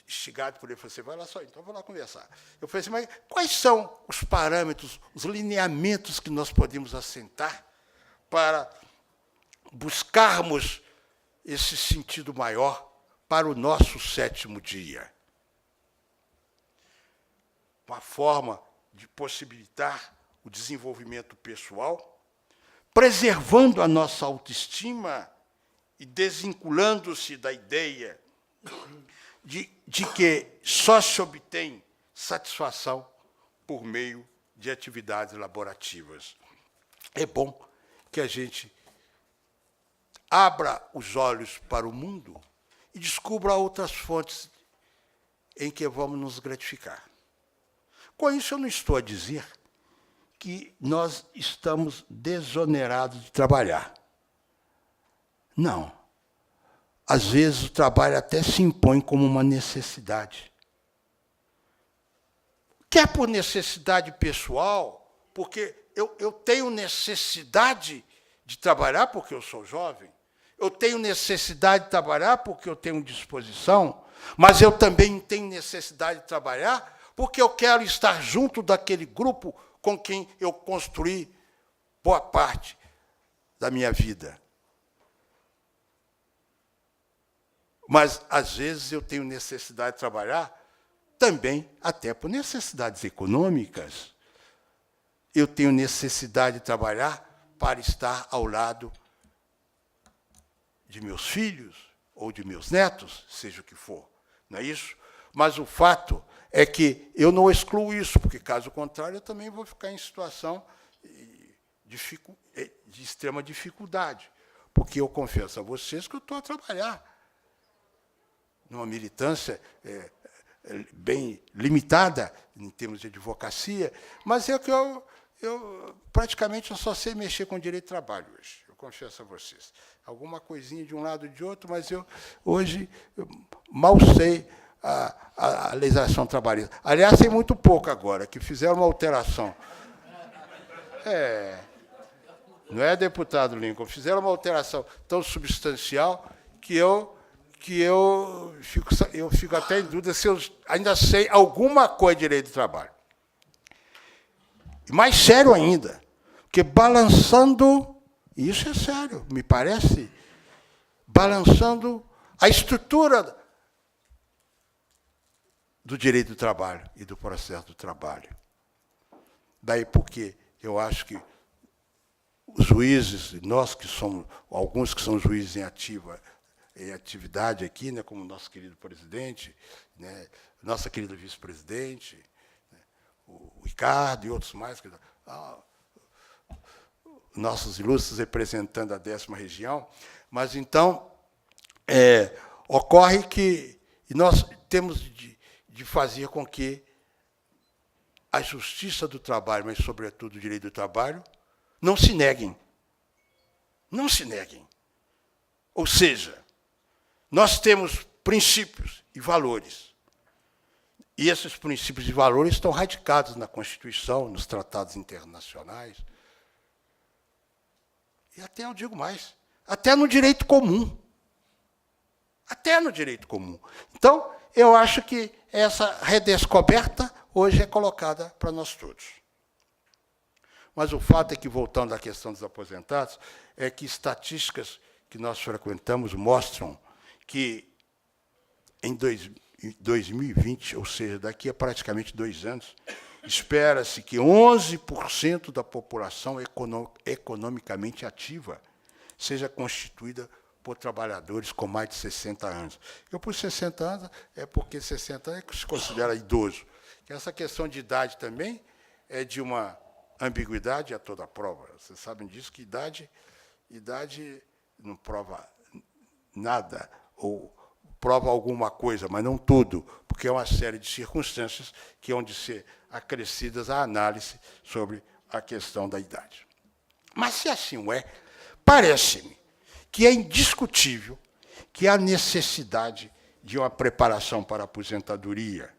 instigado por ele, falei assim, vai lá só, então vou lá conversar. Eu falei assim, mas quais são os parâmetros, os lineamentos que nós podemos assentar para buscarmos esse sentido maior para o nosso 7º dia? Uma forma de possibilitar o desenvolvimento pessoal, preservando a nossa autoestima e desvinculando-se da ideia de que só se obtém satisfação por meio de atividades laborativas. É bom que a gente abra os olhos para o mundo e descubra outras fontes em que vamos nos gratificar. Com isso, eu não estou a dizer que nós estamos desonerados de trabalhar. Não. Às vezes, o trabalho até se impõe como uma necessidade. Quer por necessidade pessoal, porque eu tenho necessidade de trabalhar porque eu sou jovem, eu tenho necessidade de trabalhar porque eu tenho disposição, mas eu também tenho necessidade de trabalhar porque eu quero estar junto daquele grupo com quem eu construí boa parte da minha vida. Mas, às vezes, eu tenho necessidade de trabalhar também até por necessidades econômicas. Eu tenho necessidade de trabalhar para estar ao lado de meus filhos ou de meus netos, seja o que for. Não é isso? Mas o fato é que eu não excluo isso, porque, caso contrário, eu também vou ficar em situação de extrema dificuldade. Porque eu confesso a vocês que eu estou a trabalhar numa militância bem limitada em termos de advocacia, mas é que eu praticamente eu só sei mexer com direito de trabalho hoje, eu confesso a vocês. Alguma coisinha de um lado e de outro, mas hoje mal sei a legislação trabalhista. Aliás, sei muito pouco agora, que fizeram uma alteração. Não é, deputado Lincoln? Fizeram uma alteração tão substancial que eu fico até em dúvida se eu ainda sei alguma coisa de direito do trabalho. E mais sério ainda, porque balançando, e isso é sério, me parece, balançando a estrutura do direito do trabalho e do processo do trabalho. Daí porque eu acho que os juízes, nós que somos, alguns que são juízes em atividade aqui, né, como nosso querido presidente, né, nossa querida vice-presidente, né, o Ricardo e outros mais, nossos ilustres representantes da 10ª região. Mas, então, ocorre que nós temos de fazer com que a justiça do trabalho, mas, sobretudo, o direito do trabalho, não se neguem. Não se neguem. Ou seja, nós temos princípios e valores. E esses princípios e valores estão radicados na Constituição, nos tratados internacionais. E até, eu digo mais, até no direito comum. Até no direito comum. Então, eu acho que essa redescoberta hoje é colocada para nós todos. Mas o fato é que, voltando à questão dos aposentados, é que estatísticas que nós frequentamos mostram que em 2020, ou seja, daqui a praticamente 2 anos, espera-se que 11% da população economicamente ativa seja constituída por trabalhadores com mais de 60 anos. Eu pus 60 anos, é porque 60 anos é que se considera idoso. Essa questão de idade também é de uma ambiguidade a toda prova. Vocês sabem disso, que idade não prova nada, ou prova alguma coisa, mas não tudo, porque é uma série de circunstâncias que hão de ser acrescidas à análise sobre a questão da idade. Mas, se assim o é, parece-me que é indiscutível que há necessidade de uma preparação para a aposentadoria.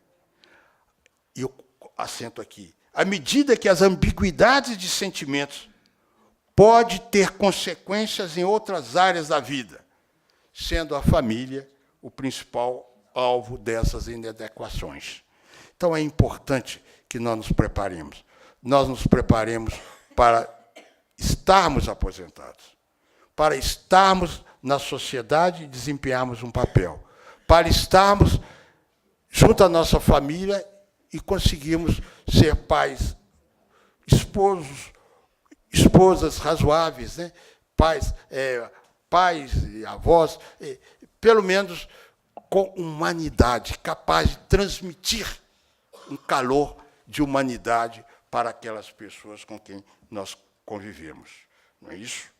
E eu assento aqui. À medida que as ambiguidades de sentimentos podem ter consequências em outras áreas da vida, sendo a família o principal alvo dessas inadequações. Então, é importante que nós nos preparemos. Nós nos preparemos para estarmos aposentados, para estarmos na sociedade e desempenharmos um papel, para estarmos junto à nossa família e conseguirmos ser pais, esposas razoáveis, né? Pais e avós, pelo menos com humanidade, capaz de transmitir um calor de humanidade para aquelas pessoas com quem nós convivemos. Não é isso?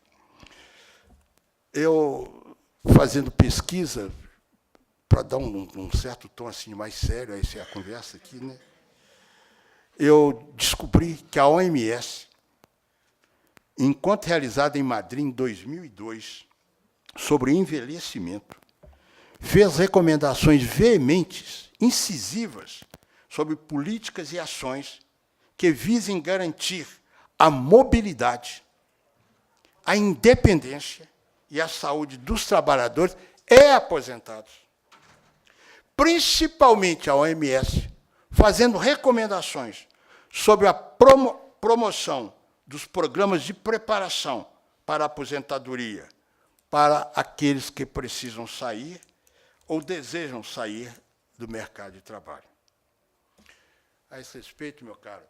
Eu, fazendo pesquisa, para dar um certo tom assim mais sério, essa é a conversa aqui, né? Eu descobri que a OMS, enquanto realizada em Madrid em 2002, sobre envelhecimento, fez recomendações veementes, incisivas, sobre políticas e ações que visem garantir a mobilidade, a independência e a saúde dos trabalhadores e aposentados. Principalmente a OMS, fazendo recomendações sobre a promoção dos programas de preparação para a aposentadoria para aqueles que precisam sair ou desejam sair do mercado de trabalho. A esse respeito, meu caro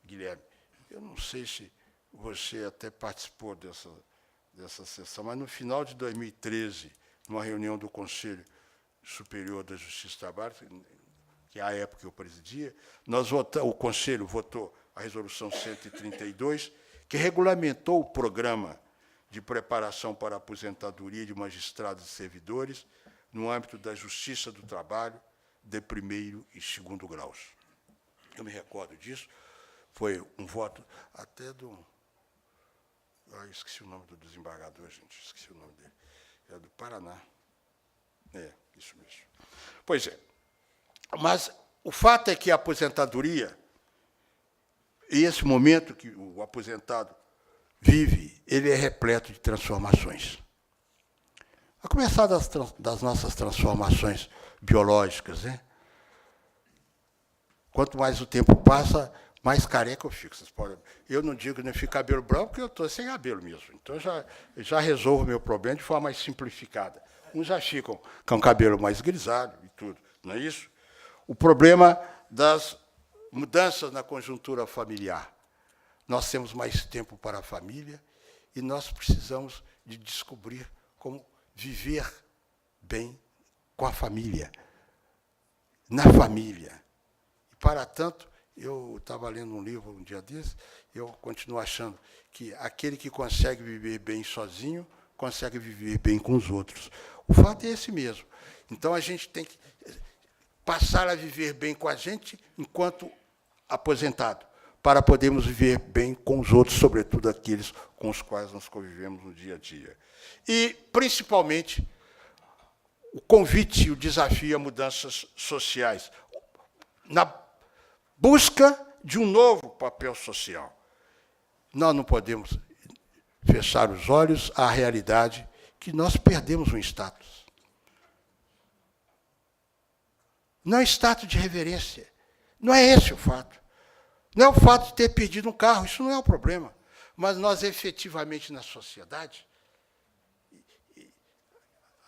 Guilherme, eu não sei se você até participou dessa sessão, mas no final de 2013, numa reunião do Conselho Superior da Justiça do Trabalho, que é a época que eu presidia, o Conselho votou a Resolução 132, que regulamentou o programa de preparação para a aposentadoria de magistrados e servidores no âmbito da Justiça do Trabalho de 1º e 2º graus. Eu me recordo disso, foi um voto até do... esqueci o nome do desembargador, gente, esqueci o nome dele. É do Paraná. É, isso mesmo. Pois é. Mas o fato é que a aposentadoria, e esse momento que o aposentado vive, ele é repleto de transformações. A começar das nossas transformações biológicas, né? Quanto mais o tempo passa, mais careca eu fico. Eu não digo nem ficar cabelo branco, porque eu estou sem cabelo mesmo. Então, já resolvo o meu problema de forma mais simplificada. Uns já ficam com o cabelo mais grisalho e tudo, não é isso? O problema das mudanças na conjuntura familiar. Nós temos mais tempo para a família e nós precisamos de descobrir como viver bem com a família, na família. E, para tanto, eu estava lendo um livro um dia desses, eu continuo achando que aquele que consegue viver bem sozinho, consegue viver bem com os outros. O fato é esse mesmo. Então, a gente tem que passar a viver bem com a gente enquanto aposentado, para podermos viver bem com os outros, sobretudo aqueles com os quais nós convivemos no dia a dia. E, principalmente, o convite e o desafio a mudanças sociais, na busca de um novo papel social. Nós não podemos fechar os olhos à realidade que nós perdemos um status. Não é status de reverência. Não é esse o fato. Não é o fato de ter perdido um carro, isso não é o problema. Mas nós, efetivamente, na sociedade,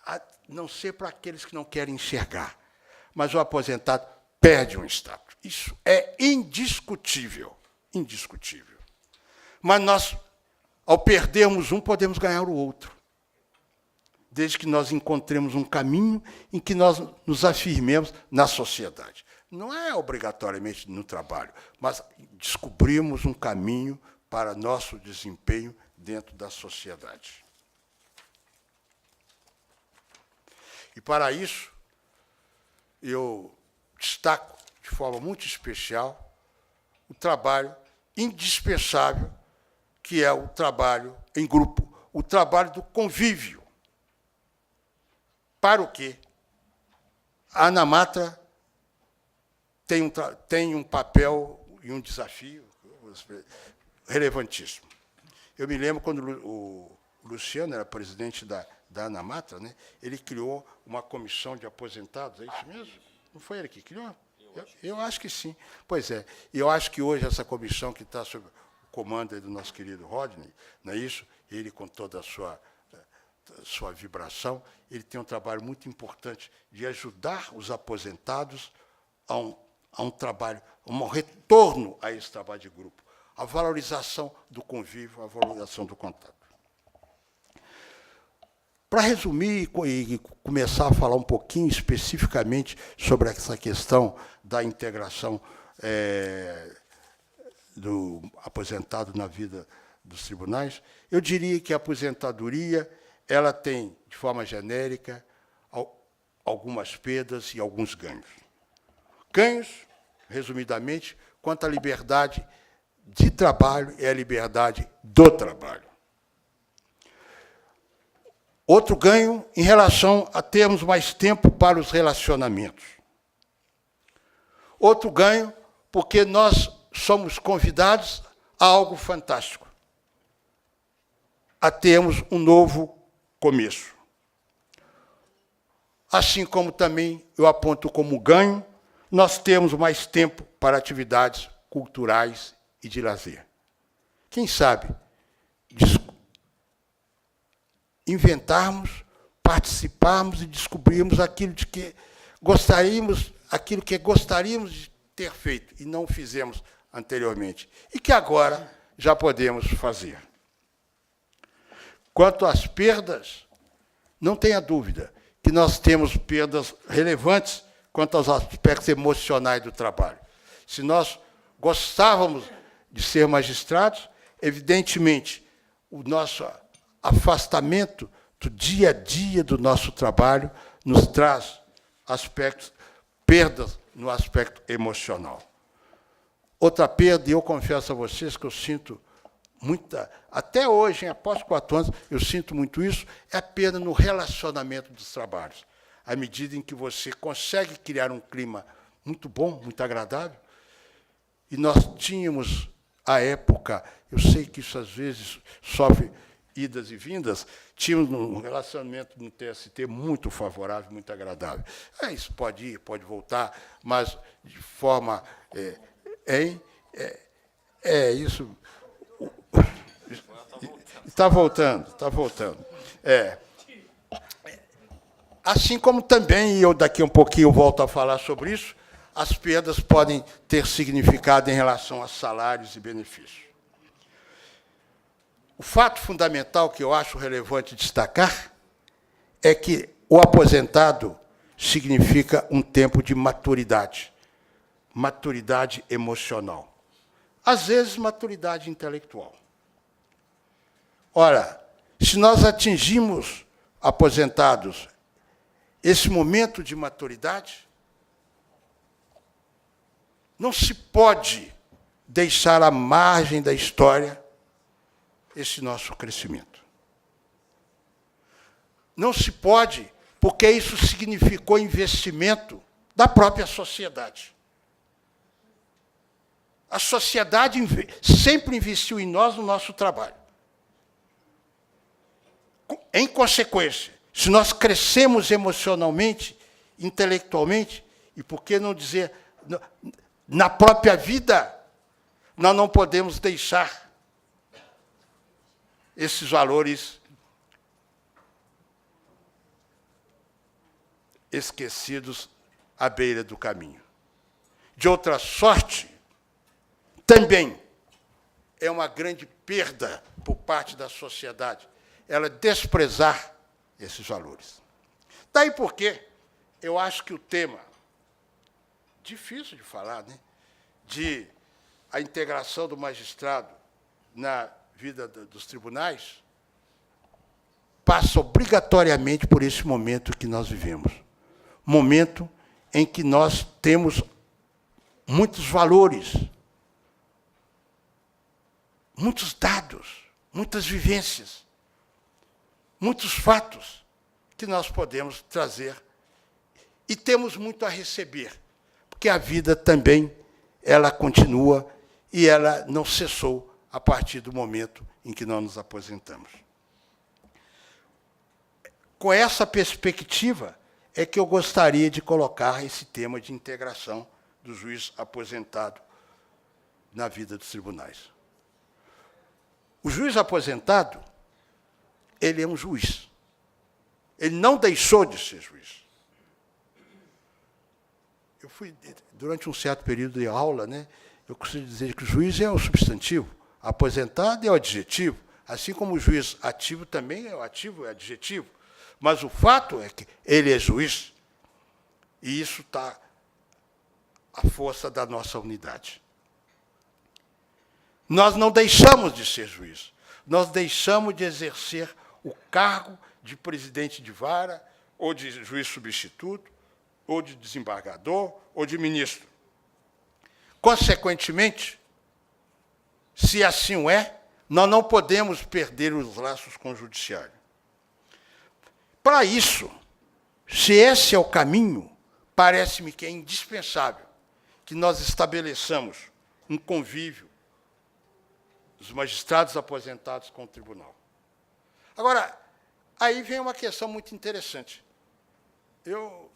a não ser para aqueles que não querem enxergar, mas o aposentado perde um status. Isso é indiscutível, indiscutível. Mas nós, ao perdermos um, podemos ganhar o outro, desde que nós encontremos um caminho em que nós nos afirmemos na sociedade. Não é obrigatoriamente no trabalho, mas descobrimos um caminho para nosso desempenho dentro da sociedade. E, para isso, eu destaco de forma muito especial o trabalho indispensável, que é o trabalho em grupo, o trabalho do convívio. Para o quê? A ANAMATRA tem um papel e um desafio relevantíssimo. Eu me lembro quando o Luciano era presidente da ANAMATRA, né, ele criou uma comissão de aposentados, é isso mesmo? Não foi ele que criou? Eu acho que sim. Pois é. E eu acho que hoje essa comissão que está sob o comando do nosso querido Rodney, não é isso? Ele, com toda a sua vibração, ele tem um trabalho muito importante de ajudar os aposentados a um trabalho, a um retorno a esse trabalho de grupo, a valorização do convívio, a valorização do contato. Para resumir e começar a falar um pouquinho especificamente sobre essa questão da integração do aposentado na vida dos tribunais, eu diria que a aposentadoria ela tem, de forma genérica, algumas perdas e alguns ganhos. Ganhos, resumidamente, quanto à liberdade de trabalho e a liberdade do trabalho. Outro ganho em relação a termos mais tempo para os relacionamentos. Outro ganho porque nós somos convidados a algo fantástico, a termos um novo começo. Assim como também eu aponto como ganho, nós temos mais tempo para atividades culturais e de lazer. Quem sabe inventarmos, participarmos e descobrirmos aquilo que gostaríamos de ter feito e não fizemos anteriormente, e que agora já podemos fazer. Quanto às perdas, não tenha dúvida que nós temos perdas relevantes quanto aos aspectos emocionais do trabalho. Se nós gostávamos de ser magistrados, evidentemente, o nosso afastamento do dia a dia do nosso trabalho nos traz perdas no aspecto emocional. Outra perda, e eu confesso a vocês que eu sinto muita, até hoje, após 4 anos, eu sinto muito isso, é a perda no relacionamento dos trabalhos. À medida em que você consegue criar um clima muito bom, muito agradável, e nós tínhamos, à época, eu sei que isso às vezes sofre idas e vindas, tínhamos um relacionamento no TST muito favorável, muito agradável. Isso pode ir, pode voltar, mas de forma... isso... Está voltando, está voltando. Assim como também, e eu daqui a um pouquinho volto a falar sobre isso, as perdas podem ter significado em relação a salários e benefícios. O fato fundamental que eu acho relevante destacar é que o aposentado significa um tempo de maturidade, maturidade emocional, às vezes maturidade intelectual. Ora, se nós atingimos, aposentados, esse momento de maturidade, não se pode deixar à margem da história esse nosso crescimento. Não se pode, porque isso significou investimento da própria sociedade. A sociedade sempre investiu em nós, no nosso trabalho. Em consequência, se nós crescemos emocionalmente, intelectualmente, e por que não dizer, na própria vida, nós não podemos deixar esses valores esquecidos à beira do caminho. De outra sorte, também é uma grande perda por parte da sociedade ela desprezar esses valores. Daí porque eu acho que o tema, difícil de falar, né, de a integração do magistrado na vida dos tribunais, passa obrigatoriamente por esse momento que nós vivemos. Momento em que nós temos muitos valores, muitos dados, muitas vivências, muitos fatos que nós podemos trazer e temos muito a receber, porque a vida também ela continua e ela não cessou a partir do momento em que nós nos aposentamos. Com essa perspectiva é que eu gostaria de colocar esse tema de integração do juiz aposentado na vida dos tribunais. O juiz aposentado, ele é um juiz. Ele não deixou de ser juiz. Eu fui, durante um certo período de aula, né, eu costumo dizer que o juiz é o substantivo, aposentado é o adjetivo, assim como o juiz ativo também é o ativo, é adjetivo. Mas o fato é que ele é juiz, e isso está à força da nossa unidade. Nós não deixamos de ser juiz, nós deixamos de exercer o cargo de presidente de vara, ou de juiz substituto, ou de desembargador, ou de ministro. Consequentemente, se assim o é, nós não podemos perder os laços com o judiciário. Para isso, se esse é o caminho, parece-me que é indispensável que nós estabeleçamos um convívio dos magistrados aposentados com o tribunal. Agora, aí vem uma questão muito interessante. Eu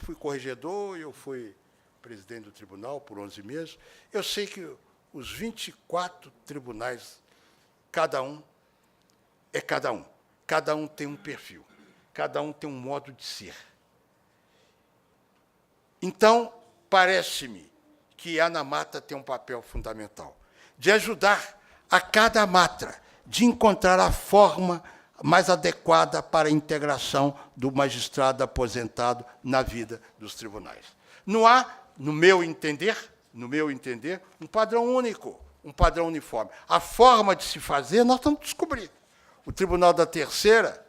fui corregedor, eu fui presidente do tribunal por 11 meses. Eu sei que os 24 tribunais, cada um é cada um. Cada um tem um perfil. Cada um tem um modo de ser. Então, parece-me que a ANAMATA tem um papel fundamental de ajudar a cada matra de encontrar a forma mais adequada para a integração do magistrado aposentado na vida dos tribunais. Não há, no meu entender, um padrão único, um padrão uniforme. A forma de se fazer, nós estamos descobrindo. O Tribunal da Terceira,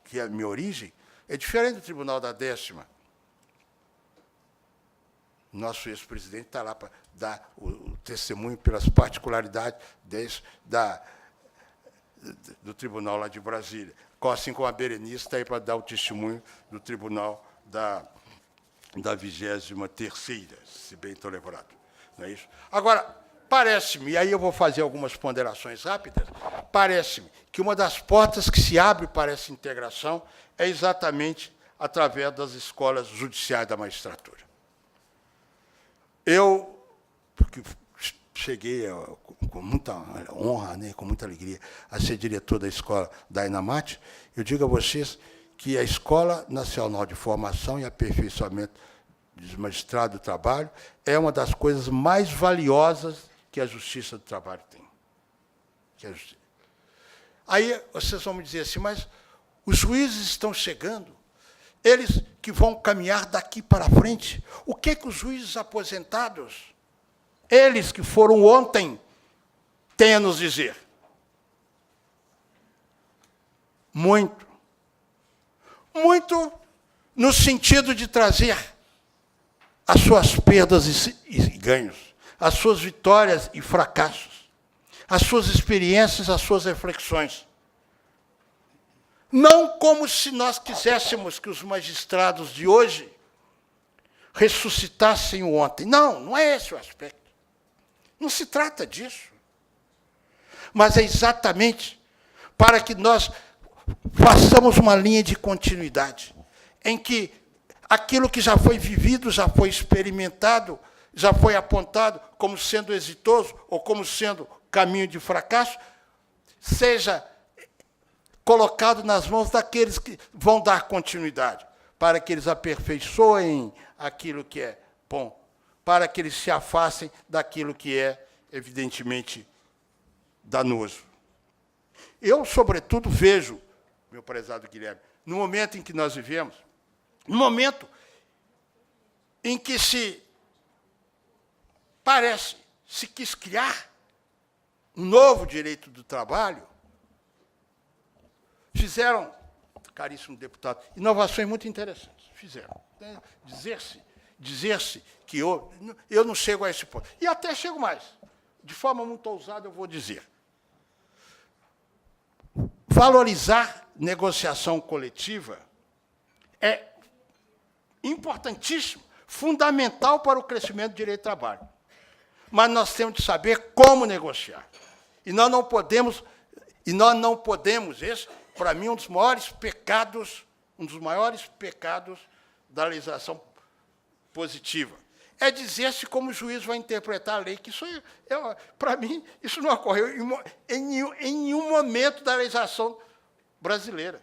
que é a minha origem, é diferente do Tribunal da 10ª. Nosso ex-presidente está lá para dar o testemunho pelas particularidades do tribunal lá de Brasília, assim como a Berenice está aí para dar o testemunho do tribunal da 23ª, se bem estou lembrado. Não é isso? Agora, parece-me, e aí eu vou fazer algumas ponderações rápidas, parece-me que uma das portas que se abre para essa integração é exatamente através das escolas judiciais da magistratura. Eu, porque cheguei com muita honra, né, com muita alegria, a ser diretor da escola da ANAMAT, eu digo a vocês que a Escola Nacional de Formação e Aperfeiçoamento dos Magistrados do Trabalho é uma das coisas mais valiosas que a Justiça do Trabalho tem. Aí vocês vão me dizer assim, mas os juízes estão chegando, eles que vão caminhar daqui para frente, o que os juízes aposentados, eles que foram ontem, têm a nos dizer? Muito. Muito no sentido de trazer as suas perdas e ganhos, as suas vitórias e fracassos, as suas experiências, as suas reflexões. Não como se nós quiséssemos que os magistrados de hoje ressuscitassem o ontem. Não, não é esse o aspecto. Não se trata disso. Mas é exatamente para que nós façamos uma linha de continuidade, em que aquilo que já foi vivido, já foi experimentado, já foi apontado como sendo exitoso ou como sendo caminho de fracasso, seja colocado nas mãos daqueles que vão dar continuidade. para que eles aperfeiçoem aquilo que é bom, para que eles se afastem daquilo que é, evidentemente, danoso. Eu, sobretudo, vejo, meu prezado Guilherme, no momento em que nós vivemos, no momento em que se quis criar um novo direito do trabalho, fizeram, caríssimo deputado, inovações muito interessantes. Fizeram. Dizer-se que eu não chego a esse ponto. E até chego mais. De forma muito ousada, eu vou dizer. Valorizar negociação coletiva é importantíssimo, fundamental para o crescimento do direito do trabalho. Mas nós temos de saber como negociar. E nós não podemos, esse, para mim, um dos maiores pecados da legislação positiva. É dizer-se como o juiz vai interpretar a lei, que isso, para mim, isso não ocorreu em nenhum momento da legislação brasileira.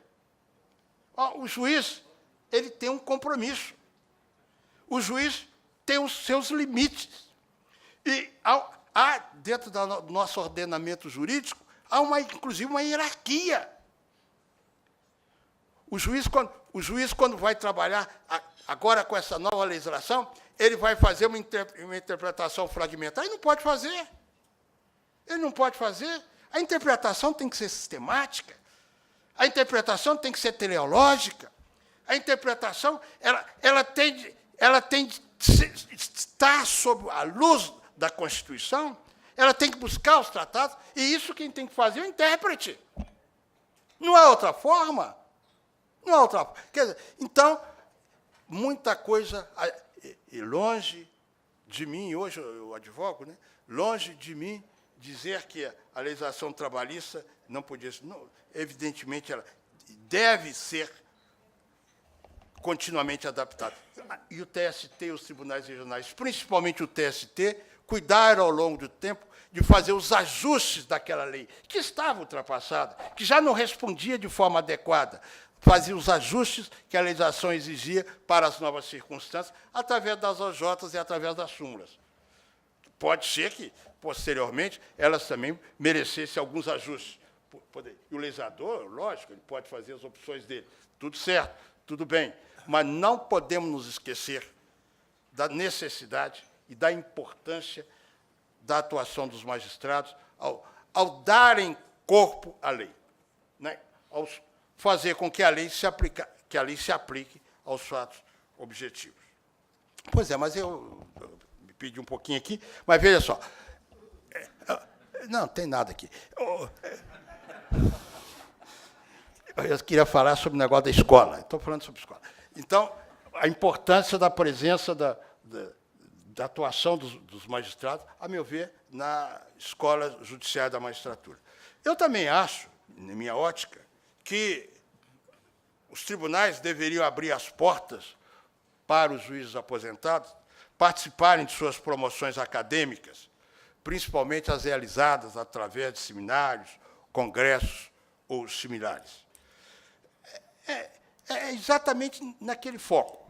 O juiz, ele tem um compromisso. O juiz tem os seus limites. E há, dentro do nosso ordenamento jurídico, há, inclusive, uma hierarquia. O juiz, quando vai trabalhar agora com essa nova legislação, ele vai fazer uma interpretação fragmentar. Ele não pode fazer. Ele não pode fazer. A interpretação tem que ser sistemática. A interpretação tem que ser teleológica. A interpretação ela tem de estar sob a luz da Constituição, ela tem que buscar os tratados, e isso quem tem que fazer é o intérprete. Não há outra forma. Não há outra forma. Quer dizer, então, muita coisa, e longe de mim, hoje eu advogo, né? Longe de mim dizer que a legislação trabalhista não podia ser. Não, evidentemente, ela deve ser continuamente adaptada. E o TST e os tribunais regionais, principalmente o TST, cuidaram ao longo do tempo de fazer os ajustes daquela lei, que estava ultrapassada, que já não respondia de forma adequada, fazia os ajustes que a legislação exigia para as novas circunstâncias, através das OJs e através das súmulas. Pode ser que, posteriormente, elas também merecessem alguns ajustes. E o legislador, lógico, ele pode fazer as opções dele. Tudo certo, tudo bem. Mas não podemos nos esquecer da necessidade e da importância da atuação dos magistrados ao darem corpo à lei, né? Ao fazer com que a lei se aplique aos fatos objetivos. Pois é, mas eu me pedi um pouquinho aqui, mas veja só. Não tem nada aqui. Eu queria falar sobre o negócio da escola. Estou falando sobre escola. Então, a importância da presença da atuação dos magistrados, a meu ver, na escola judiciária da magistratura. Eu também acho, na minha ótica, que os tribunais deveriam abrir as portas para os juízes aposentados participarem de suas promoções acadêmicas, principalmente as realizadas através de seminários, congressos ou similares. É exatamente naquele foco.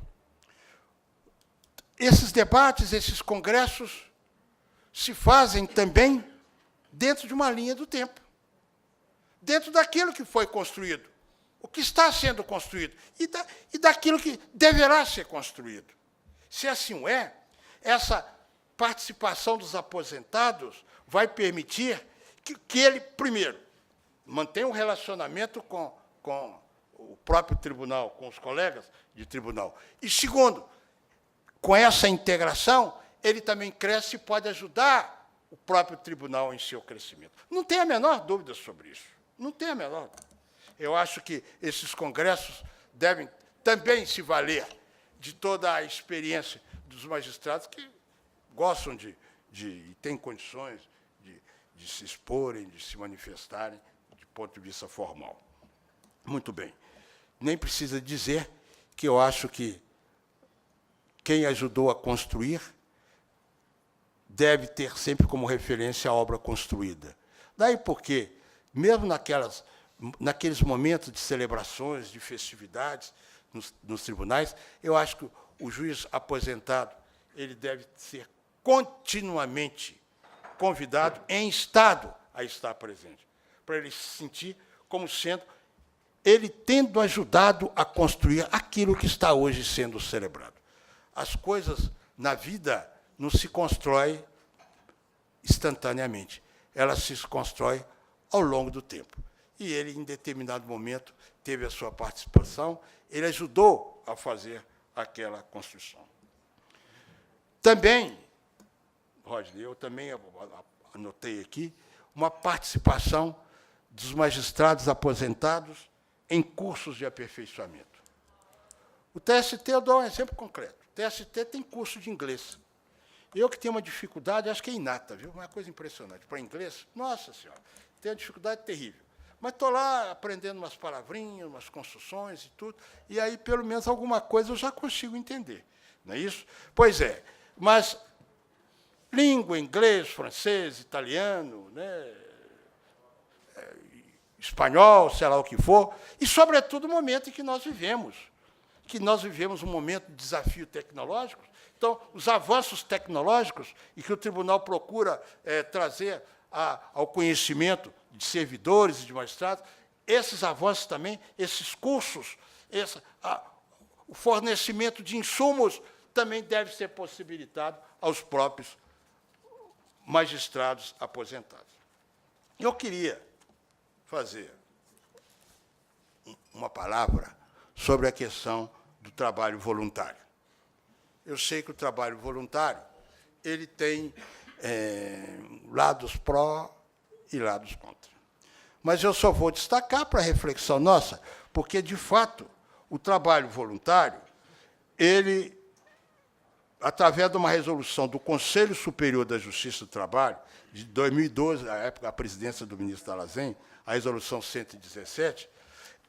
Esses debates, esses congressos, se fazem também dentro de uma linha do tempo, dentro daquilo que foi construído, o que está sendo construído e daquilo que deverá ser construído. Se assim é, essa participação dos aposentados vai permitir que ele, primeiro, mantenha um relacionamento com o próprio tribunal, com os colegas de tribunal. E, segundo, com essa integração, ele também cresce e pode ajudar o próprio tribunal em seu crescimento. Não tem a menor dúvida sobre isso. Não tem a menor dúvida. Eu acho que esses congressos devem também se valer de toda a experiência dos magistrados que gostam e têm condições de se exporem, de se manifestarem, de ponto de vista formal. Muito bem. Nem precisa dizer que eu acho que quem ajudou a construir deve ter sempre como referência a obra construída. Daí porque, mesmo naqueles momentos de celebrações, de festividades, nos tribunais, eu acho que o juiz aposentado ele deve ser continuamente convidado em estado a estar presente, para ele se sentir como sendo ele tendo ajudado a construir aquilo que está hoje sendo celebrado. As coisas na vida não se constroem instantaneamente, elas se constroem ao longo do tempo. E ele, em determinado momento, teve a sua participação, ele ajudou a fazer aquela construção. Também, Rodney, eu também anotei aqui, uma participação dos magistrados aposentados em cursos de aperfeiçoamento. O TST, eu dou um exemplo concreto. O TST tem curso de inglês. Eu que tenho uma dificuldade, acho que é inata, viu? Uma coisa impressionante. Para inglês, nossa senhora, tenho uma dificuldade terrível. Mas estou lá aprendendo umas palavrinhas, umas construções e tudo, e aí, pelo menos, alguma coisa eu já consigo entender. Não é isso? Pois é, mas língua, inglês, francês, italiano, né, espanhol, sei lá o que for, e, sobretudo, o momento em que nós vivemos um momento de desafio tecnológico. Então, os avanços tecnológicos e que o tribunal procura trazer ao conhecimento de servidores e de magistrados, esses avanços também, esses cursos, o fornecimento de insumos também deve ser possibilitado aos próprios magistrados aposentados. Eu queria fazer uma palavra sobre a questão do trabalho voluntário. Eu sei que o trabalho voluntário ele tem lados pró e lados contra. Mas eu só vou destacar para a reflexão nossa, porque, de fato, o trabalho voluntário, ele, através de uma resolução do Conselho Superior da Justiça do Trabalho, de 2012, à época, a presidência do ministro Dallazem, a resolução 117,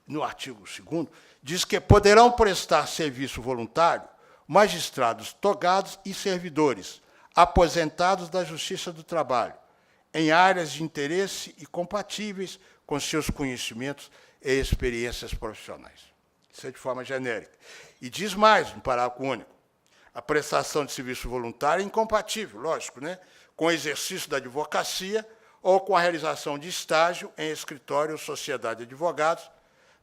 no artigo 2º, diz que poderão prestar serviço voluntário magistrados togados e servidores aposentados da Justiça do Trabalho, em áreas de interesse e compatíveis com seus conhecimentos e experiências profissionais. Isso é de forma genérica. E diz mais, no parágrafo único, a prestação de serviço voluntário é incompatível, lógico, né, com o exercício da advocacia ou com a realização de estágio em escritório ou sociedade de advogados,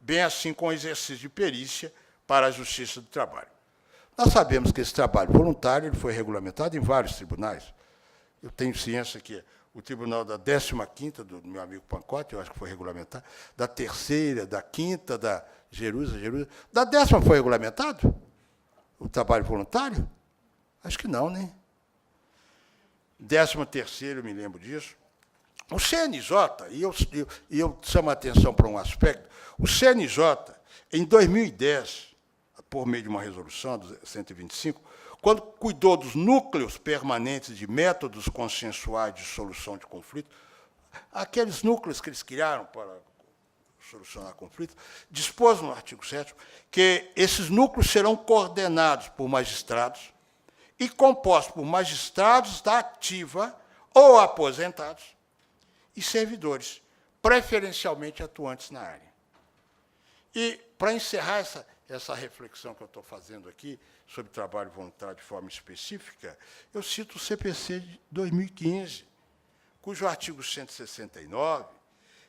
bem assim com o exercício de perícia para a Justiça do Trabalho. Nós sabemos que esse trabalho voluntário ele foi regulamentado em vários tribunais. Eu tenho ciência que o tribunal da 15ª, do meu amigo Pancotti, eu acho que foi regulamentado, da terceira, da 5ª, da Jerusa. Da 10ª foi regulamentado? O trabalho voluntário? Acho que não, né? 13ª, eu me lembro disso. O CNJ, e eu chamo a atenção para um aspecto, o CNJ, em 2010, por meio de uma resolução, do 125, quando cuidou dos núcleos permanentes de métodos consensuais de solução de conflito, aqueles núcleos que eles criaram para solucionar conflitos, dispôs no artigo 7º que esses núcleos serão coordenados por magistrados e compostos por magistrados da ativa ou aposentados e servidores, preferencialmente atuantes na área. E, para encerrar essa reflexão que eu estou fazendo aqui sobre trabalho voluntário de forma específica, eu cito o CPC de 2015, cujo artigo 169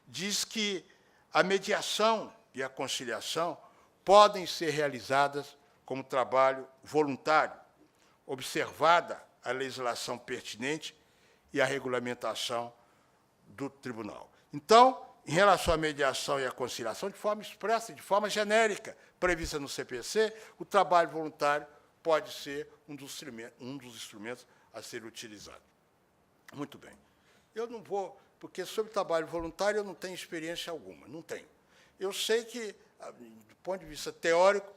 diz que a mediação e a conciliação podem ser realizadas como trabalho voluntário, observada a legislação pertinente e a regulamentação do tribunal. Então, em relação à mediação e à conciliação, de forma expressa, de forma genérica, prevista no CPC, o trabalho voluntário pode ser um dos instrumentos a ser utilizado. Muito bem. Eu não vou, porque sobre trabalho voluntário eu não tenho experiência alguma, não tenho. Eu sei que, do ponto de vista teórico,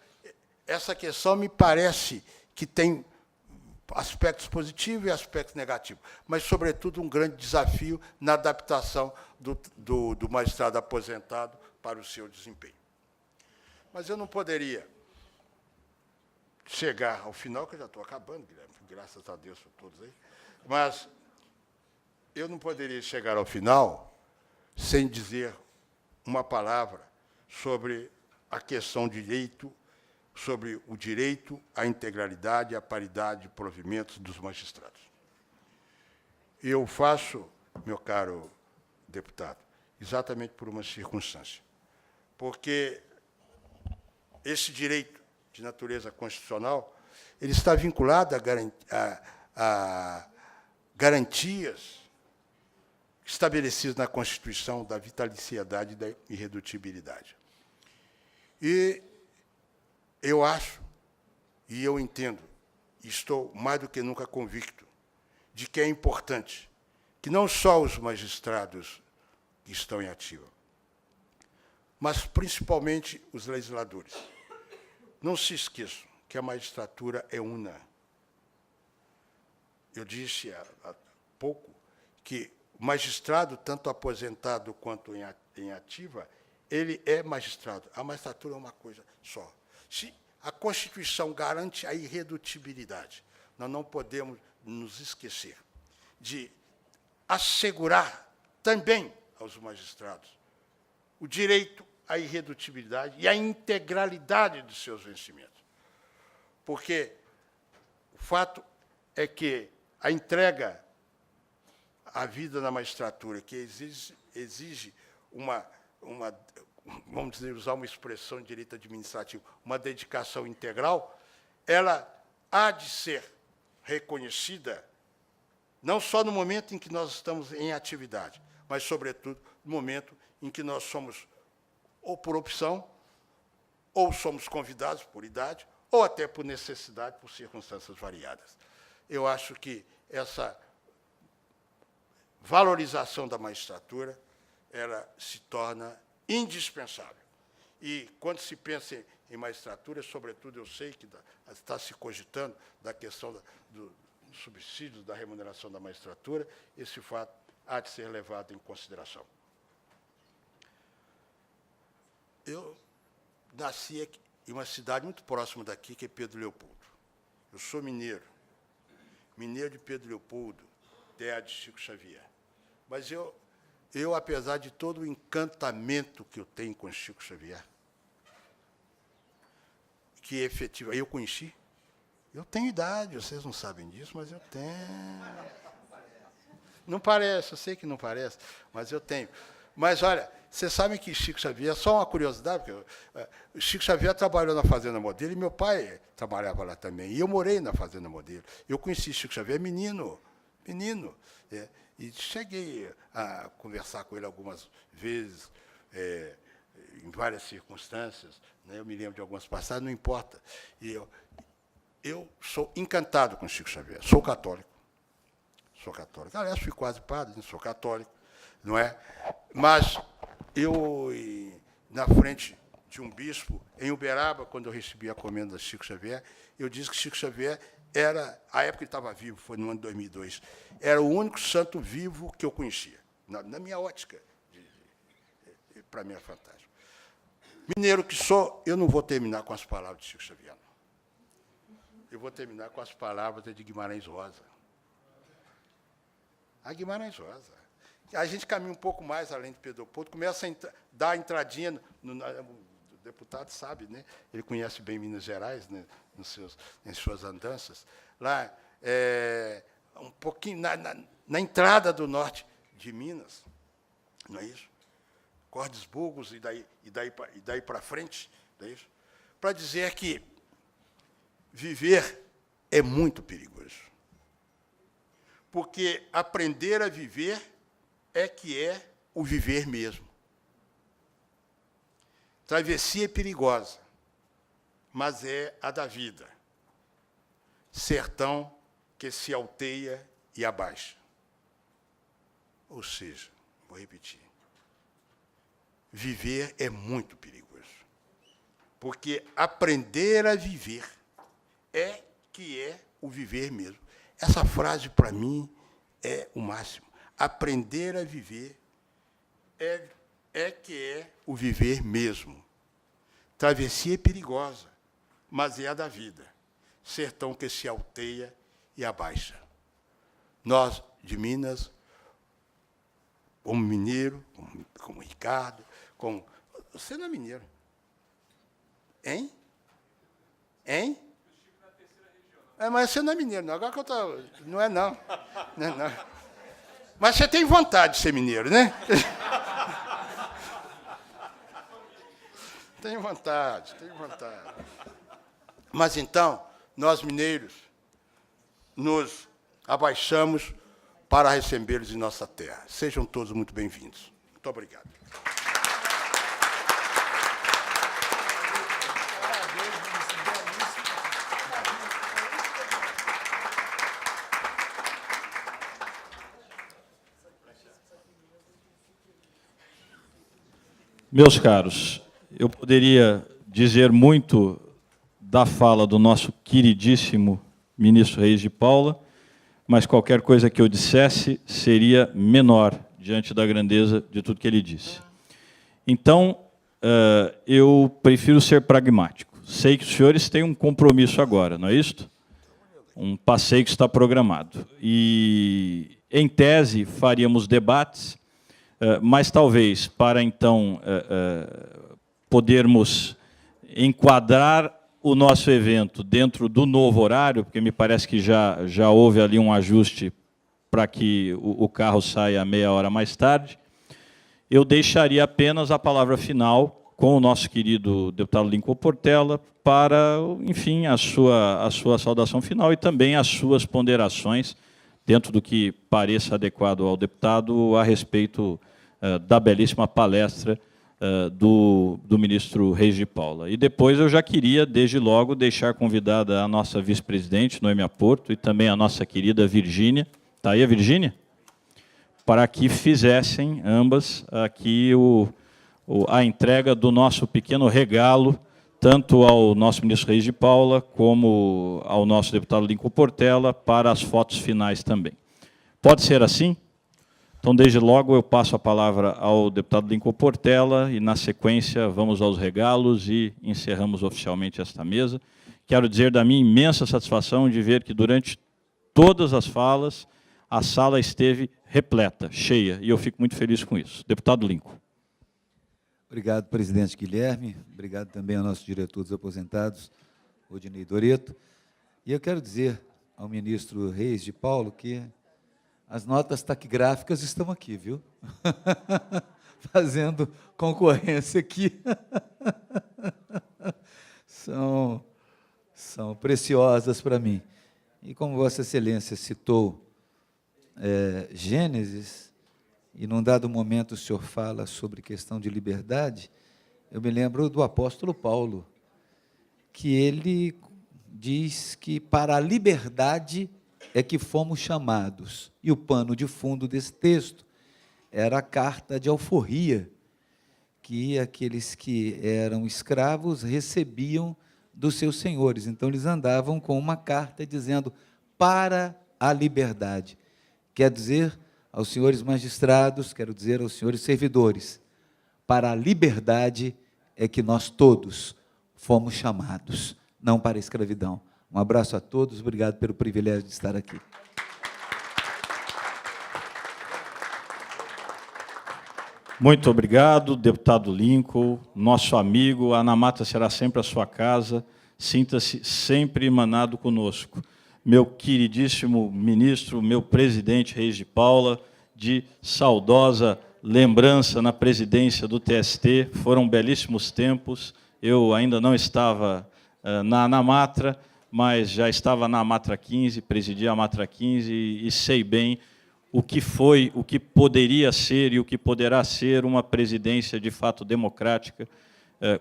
essa questão me parece que tem aspectos positivos e aspectos negativos, mas, sobretudo, um grande desafio na adaptação do magistrado aposentado para o seu desempenho. Mas eu não poderia chegar ao final, que eu já estou acabando, Guilherme, graças a Deus por todos aí, mas eu não poderia chegar ao final sem dizer uma palavra sobre a questão de direito sobre o direito à integralidade e à paridade de provimentos dos magistrados. Eu faço, meu caro deputado, exatamente por uma circunstância, porque esse direito de natureza constitucional ele está vinculado a garantias estabelecidas na Constituição da vitaliciedade e da irredutibilidade. E eu acho, e eu entendo, e estou mais do que nunca convicto, de que é importante que não só os magistrados que estão em ativa, mas principalmente os legisladores, não se esqueçam que a magistratura é una. Eu disse há pouco que o magistrado, tanto aposentado quanto em ativa, ele é magistrado. A magistratura é uma coisa só. Se a Constituição garante a irredutibilidade, nós não podemos nos esquecer de assegurar também aos magistrados o direito à irredutibilidade e à integralidade dos seus vencimentos. Porque o fato é que a entrega à vida na magistratura, que exige vamos dizer, usar uma expressão de direito administrativo, uma dedicação integral, ela há de ser reconhecida não só no momento em que nós estamos em atividade, mas, sobretudo, no momento em que nós somos, ou por opção, ou somos convidados por idade, ou até por necessidade, por circunstâncias variadas. Eu acho que essa valorização da magistratura ela se torna indispensável. E, quando se pensa em magistratura, sobretudo, eu sei que está se cogitando da questão do subsídio, da remuneração da magistratura, esse fato há de ser levado em consideração. Eu nasci aqui, em uma cidade muito próxima daqui, que é Pedro Leopoldo. Eu sou mineiro de Pedro Leopoldo, terra de Chico Xavier. Mas eu, apesar de todo o encantamento que eu tenho com Chico Xavier, que efetivamente eu conheci, eu tenho idade, vocês não sabem disso, mas eu tenho. Não parece, eu sei que não parece, mas eu tenho. Mas, olha, vocês sabem que Chico Xavier, só uma curiosidade, porque Chico Xavier trabalhou na Fazenda Modelo e meu pai trabalhava lá também. E eu morei na Fazenda Modelo. Eu conheci Chico Xavier menino. E cheguei a conversar com ele algumas vezes, em várias circunstâncias, né? Eu me lembro de algumas passagens, não importa. E eu sou encantado com Chico Xavier, sou católico. Aliás, fui quase padre, não sou católico, não é? Mas eu, na frente de um bispo, em Uberaba, quando eu recebi a comenda de Chico Xavier, eu disse que Chico Xavier era, a época que ele estava vivo, foi no ano de 2002, era o único santo vivo que eu conhecia, na minha ótica. Para mim é fantástico. Mineiro que sou, eu não vou terminar com as palavras de Chico Xavier, não. Eu vou terminar com as palavras de Guimarães Rosa. A Guimarães Rosa. A gente caminha um pouco mais além de Pedro Leopoldo, começa a dar a entradinha, o deputado sabe, né? Ele conhece bem Minas Gerais, né? Em suas andanças. Lá, um pouquinho na entrada do norte de Minas, não é isso? Cordesburgos e daí para frente, não é isso? Para dizer que viver é muito perigoso. Porque aprender a viver é que é o viver mesmo. Travessia é perigosa, mas é a da vida. Sertão que se alteia e abaixa. Ou seja, vou repetir, viver é muito perigoso. Porque aprender a viver é que é o viver mesmo. Essa frase, para mim, é o máximo. Aprender a viver é que é o viver mesmo. Travessia é perigosa, mas é a da vida. Sertão que se alteia e abaixa. Nós, de Minas, como mineiro, como Ricardo, como... Você não é mineiro. Hein? Hein? Mas você não é mineiro, não. Agora que eu tô... Não é, não. Não é, não. Mas você tem vontade de ser mineiro, né? Tem vontade, tem vontade. Mas então, nós mineiros nos abaixamos para recebê-los em nossa terra. Sejam todos muito bem-vindos. Muito obrigado. Meus caros, eu poderia dizer muito da fala do nosso queridíssimo ministro Reis de Paula, mas qualquer coisa que eu dissesse seria menor diante da grandeza de tudo que ele disse. Então, eu prefiro ser pragmático. Sei que os senhores têm um compromisso agora, não é isso? Um passeio que está programado. E, em tese, faríamos debates, mas talvez, para então podermos enquadrar o nosso evento dentro do novo horário, porque me parece que já houve ali um ajuste para que o carro saia meia hora mais tarde, eu deixaria apenas a palavra final com o nosso querido deputado Lincoln Portela para, enfim, a sua saudação final e também as suas ponderações, dentro do que pareça adequado ao deputado, a respeito da belíssima palestra do ministro Reis de Paula. E depois eu já queria, desde logo, deixar convidada a nossa vice-presidente, Noêmia Porto, e também a nossa querida Virgínia. Está aí a Virgínia? Para que fizessem, ambas, aqui a entrega do nosso pequeno regalo, tanto ao nosso ministro Reis de Paula, como ao nosso deputado Lincoln Portela, para as fotos finais também. Pode ser assim? Então, desde logo, eu passo a palavra ao deputado Lincoln Portela e, na sequência, vamos aos regalos e encerramos oficialmente esta mesa. Quero dizer da minha imensa satisfação de ver que, durante todas as falas, a sala esteve repleta, cheia, e eu fico muito feliz com isso. Deputado Lincoln. Obrigado, presidente Guilherme. Obrigado também ao nosso diretor dos aposentados, Odinei Doreto. E eu quero dizer ao ministro Reis de Paula que as notas taquigráficas estão aqui, viu? Fazendo concorrência aqui. São preciosas para mim. E como Vossa Excelência citou Gênesis, e num dado momento o senhor fala sobre questão de liberdade, eu me lembro do apóstolo Paulo, que ele diz que para a liberdade é que fomos chamados. E o pano de fundo desse texto era a carta de alforria, que aqueles que eram escravos recebiam dos seus senhores. Então, eles andavam com uma carta dizendo, para a liberdade. Quer dizer, aos senhores magistrados, quero dizer aos senhores servidores, para a liberdade é que nós todos fomos chamados, não para a escravidão. Um abraço a todos, obrigado pelo privilégio de estar aqui. Muito obrigado, deputado Lincoln, nosso amigo. A Anamata será sempre a sua casa, sinta-se sempre emanado conosco. Meu queridíssimo ministro, meu presidente Reis de Paula, de saudosa lembrança na presidência do TST, foram belíssimos tempos, eu ainda não estava na Anamatra, mas já estava na Amatra 15, presidi a Amatra 15 e sei bem o que foi, o que poderia ser e o que poderá ser uma presidência de fato democrática,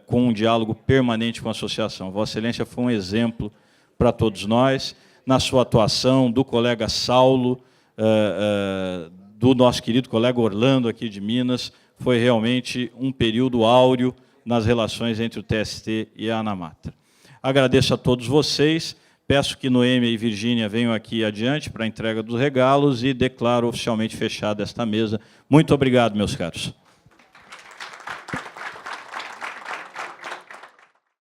com um diálogo permanente com a associação. Vossa Excelência foi um exemplo para todos nós, na sua atuação, do colega Saulo, do nosso querido colega Orlando, aqui de Minas, foi realmente um período áureo nas relações entre o TST e a Anamatra. Agradeço a todos vocês, peço que Noêmia e Virgínia venham aqui adiante para a entrega dos regalos e declaro oficialmente fechada esta mesa. Muito obrigado, meus caros.